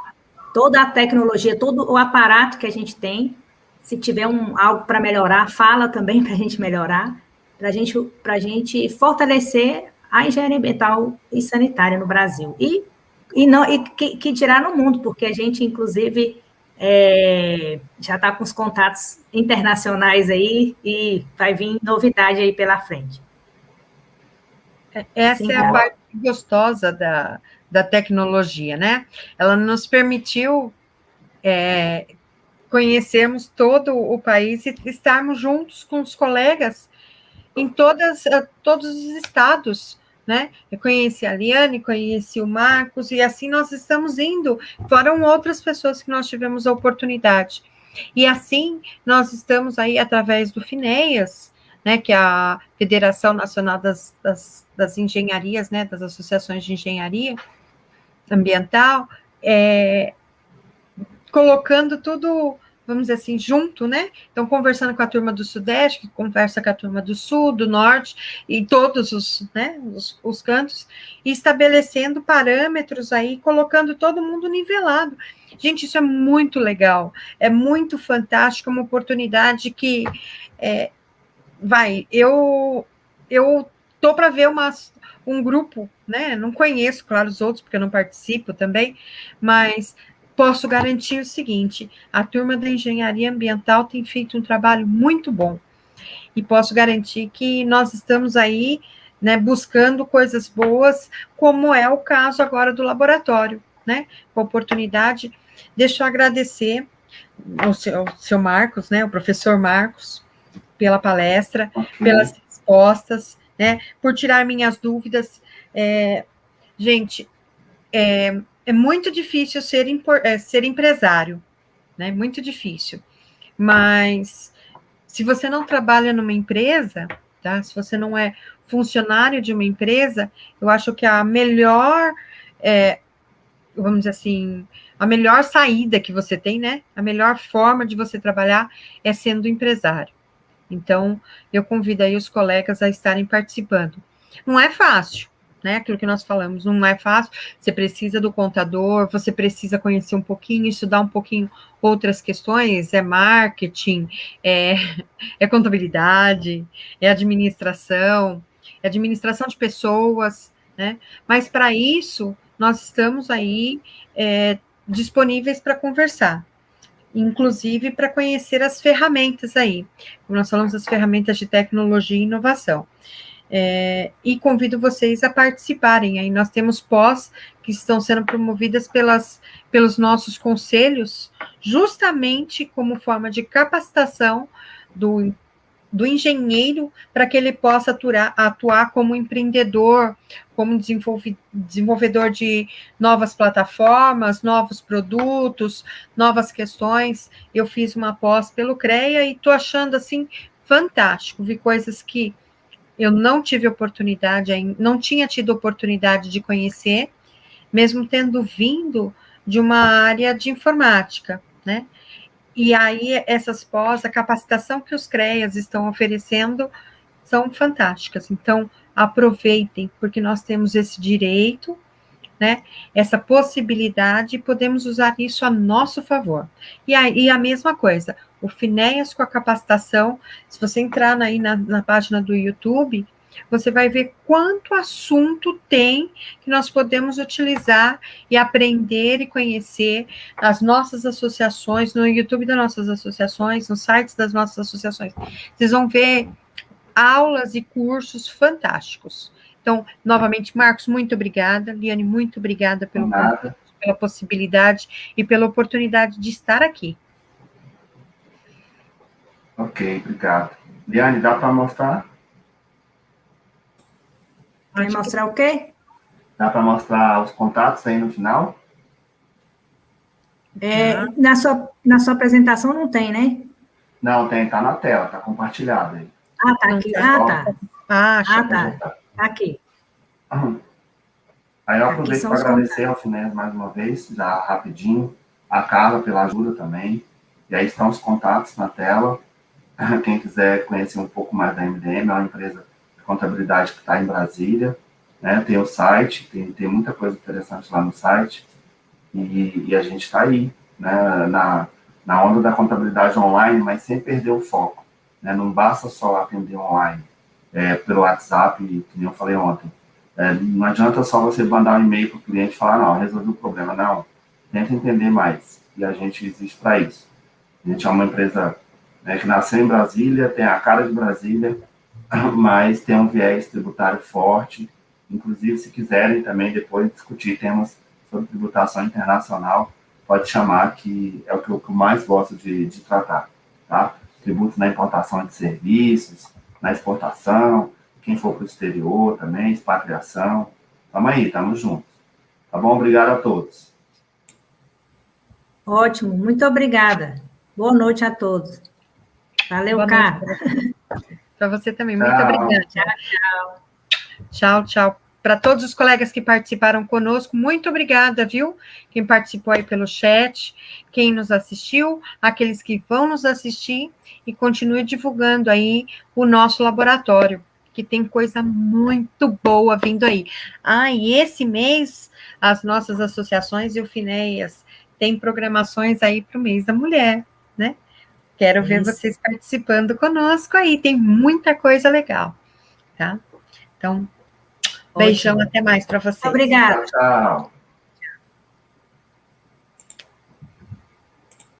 toda a tecnologia, todo o aparato que a gente tem. Se tiver algo para melhorar, fala também para a gente melhorar, para a gente fortalecer a engenharia ambiental e sanitária no Brasil. E Que dirá no mundo, porque a gente, inclusive, já está com os contatos internacionais aí e vai vir novidade aí pela frente. Essa é a parte gostosa da tecnologia, né? Ela nos permitiu conhecermos todo o país e estarmos juntos com os colegas em todos os estados, né? Eu conheci a Liane, conheci o Marcos, e assim nós estamos indo. Foram outras pessoas que nós tivemos a oportunidade. E assim nós estamos aí através do FINEAS, né, que é a Federação Nacional das Engenharias, né, das associações de engenharia ambiental, colocando tudo, vamos dizer assim, junto, né? Então, conversando com a turma do Sudeste, que conversa com a turma do Sul, do Norte, e todos os, né, os cantos, e estabelecendo parâmetros aí, colocando todo mundo nivelado. Gente, isso é muito legal, é muito fantástico, uma oportunidade que, eu tô para ver um grupo, né? Não conheço, claro, os outros, porque eu não participo também, mas posso garantir o seguinte: a turma da engenharia ambiental tem feito um trabalho muito bom. E posso garantir que nós estamos aí, né, buscando coisas boas, como é o caso agora do laboratório, né? Com a oportunidade. Deixa eu agradecer ao seu Marcos, né? O professor Marcos, pela palestra, pelas respostas, né? Por tirar minhas dúvidas. Gente, é muito difícil ser empresário, né? Muito difícil. Mas se você não trabalha numa empresa, tá? Se você não é funcionário de uma empresa, eu acho que a melhor, vamos dizer assim, a melhor saída que você tem, né? A melhor forma de você trabalhar é sendo empresário. Então, eu convido aí os colegas a estarem participando. Não é fácil, né? Aquilo que nós falamos, não é fácil. Você precisa do contador, você precisa conhecer um pouquinho, estudar um pouquinho outras questões, é marketing, é contabilidade, é administração de pessoas, né? Mas para isso, nós estamos aí disponíveis para conversar, inclusive para conhecer as ferramentas aí, como nós falamos, as ferramentas de tecnologia e inovação. E convido vocês a participarem. Aí nós temos pós que estão sendo promovidas pelos nossos conselhos, justamente como forma de capacitação do engenheiro, para que ele possa atuar como empreendedor, como desenvolvedor de novas plataformas, novos produtos, novas questões. Eu fiz uma pós pelo CREA e estou achando, assim, fantástico. Vi coisas que eu não tive oportunidade, não tinha tido oportunidade de conhecer, mesmo tendo vindo de uma área de informática, né? E aí, essas pós, a capacitação que os CREAs estão oferecendo são fantásticas. Então, aproveitem, porque nós temos esse direito, né? Essa possibilidade, e podemos usar isso a nosso favor. E aí, a mesma coisa, o FINEAS com a capacitação, se você entrar aí na página do YouTube, você vai ver quanto assunto tem que nós podemos utilizar e aprender e conhecer as nossas associações, no YouTube das nossas associações, nos sites das nossas associações. Vocês vão ver aulas e cursos fantásticos. Então, novamente, Marcos, muito obrigada. Liane, muito obrigada pela possibilidade e pela oportunidade de estar aqui. Ok, obrigado. Liane, dá para mostrar? Vai mostrar o quê? Dá para mostrar os contatos aí no final? Na sua apresentação não tem, né? Não, tem, tá na tela, tá compartilhado aí. Ah, tá aqui. Tá aqui. Aí eu aproveito para agradecer ao FINEAS mais uma vez, já rapidinho, a Carla pela ajuda também. E aí estão os contatos na tela. Quem quiser conhecer um pouco mais da MDM, é uma empresa de contabilidade que está em Brasília, né? Tem o site, tem muita coisa interessante lá no site, e a gente está aí, né? Na onda da contabilidade online, mas sem perder o foco, né? Não basta só atender online, pelo WhatsApp, que nem eu falei ontem. Não adianta só você mandar um e-mail para o cliente e falar, não, resolvi o problema. Não, tenta entender mais. E a gente existe para isso. A gente é uma empresa, né, que nasceu em Brasília, tem a cara de Brasília, mas tem um viés tributário forte. Inclusive, se quiserem também depois discutir temas sobre tributação internacional, pode chamar, que é o que eu mais gosto de tratar. Tá? Tributos na importação de serviços, na exportação, quem for para o exterior também, expatriação. Tamo aí, tamo juntos. Tá bom? Obrigado a todos. Ótimo, muito obrigada. Boa noite a todos. Valeu, Carla. Para você também, muito obrigada. Tchau, tchau. Para todos os colegas que participaram conosco, muito obrigada, viu? Quem participou aí pelo chat, quem nos assistiu, aqueles que vão nos assistir, e continue divulgando aí o nosso laboratório, que tem coisa muito boa vindo aí. E esse mês, as nossas associações e o Finéias têm programações aí para o mês da mulher, né? Quero ver vocês participando conosco aí, tem muita coisa legal, tá? Então, beijão, até mais para vocês. Obrigada. Tchau, tchau.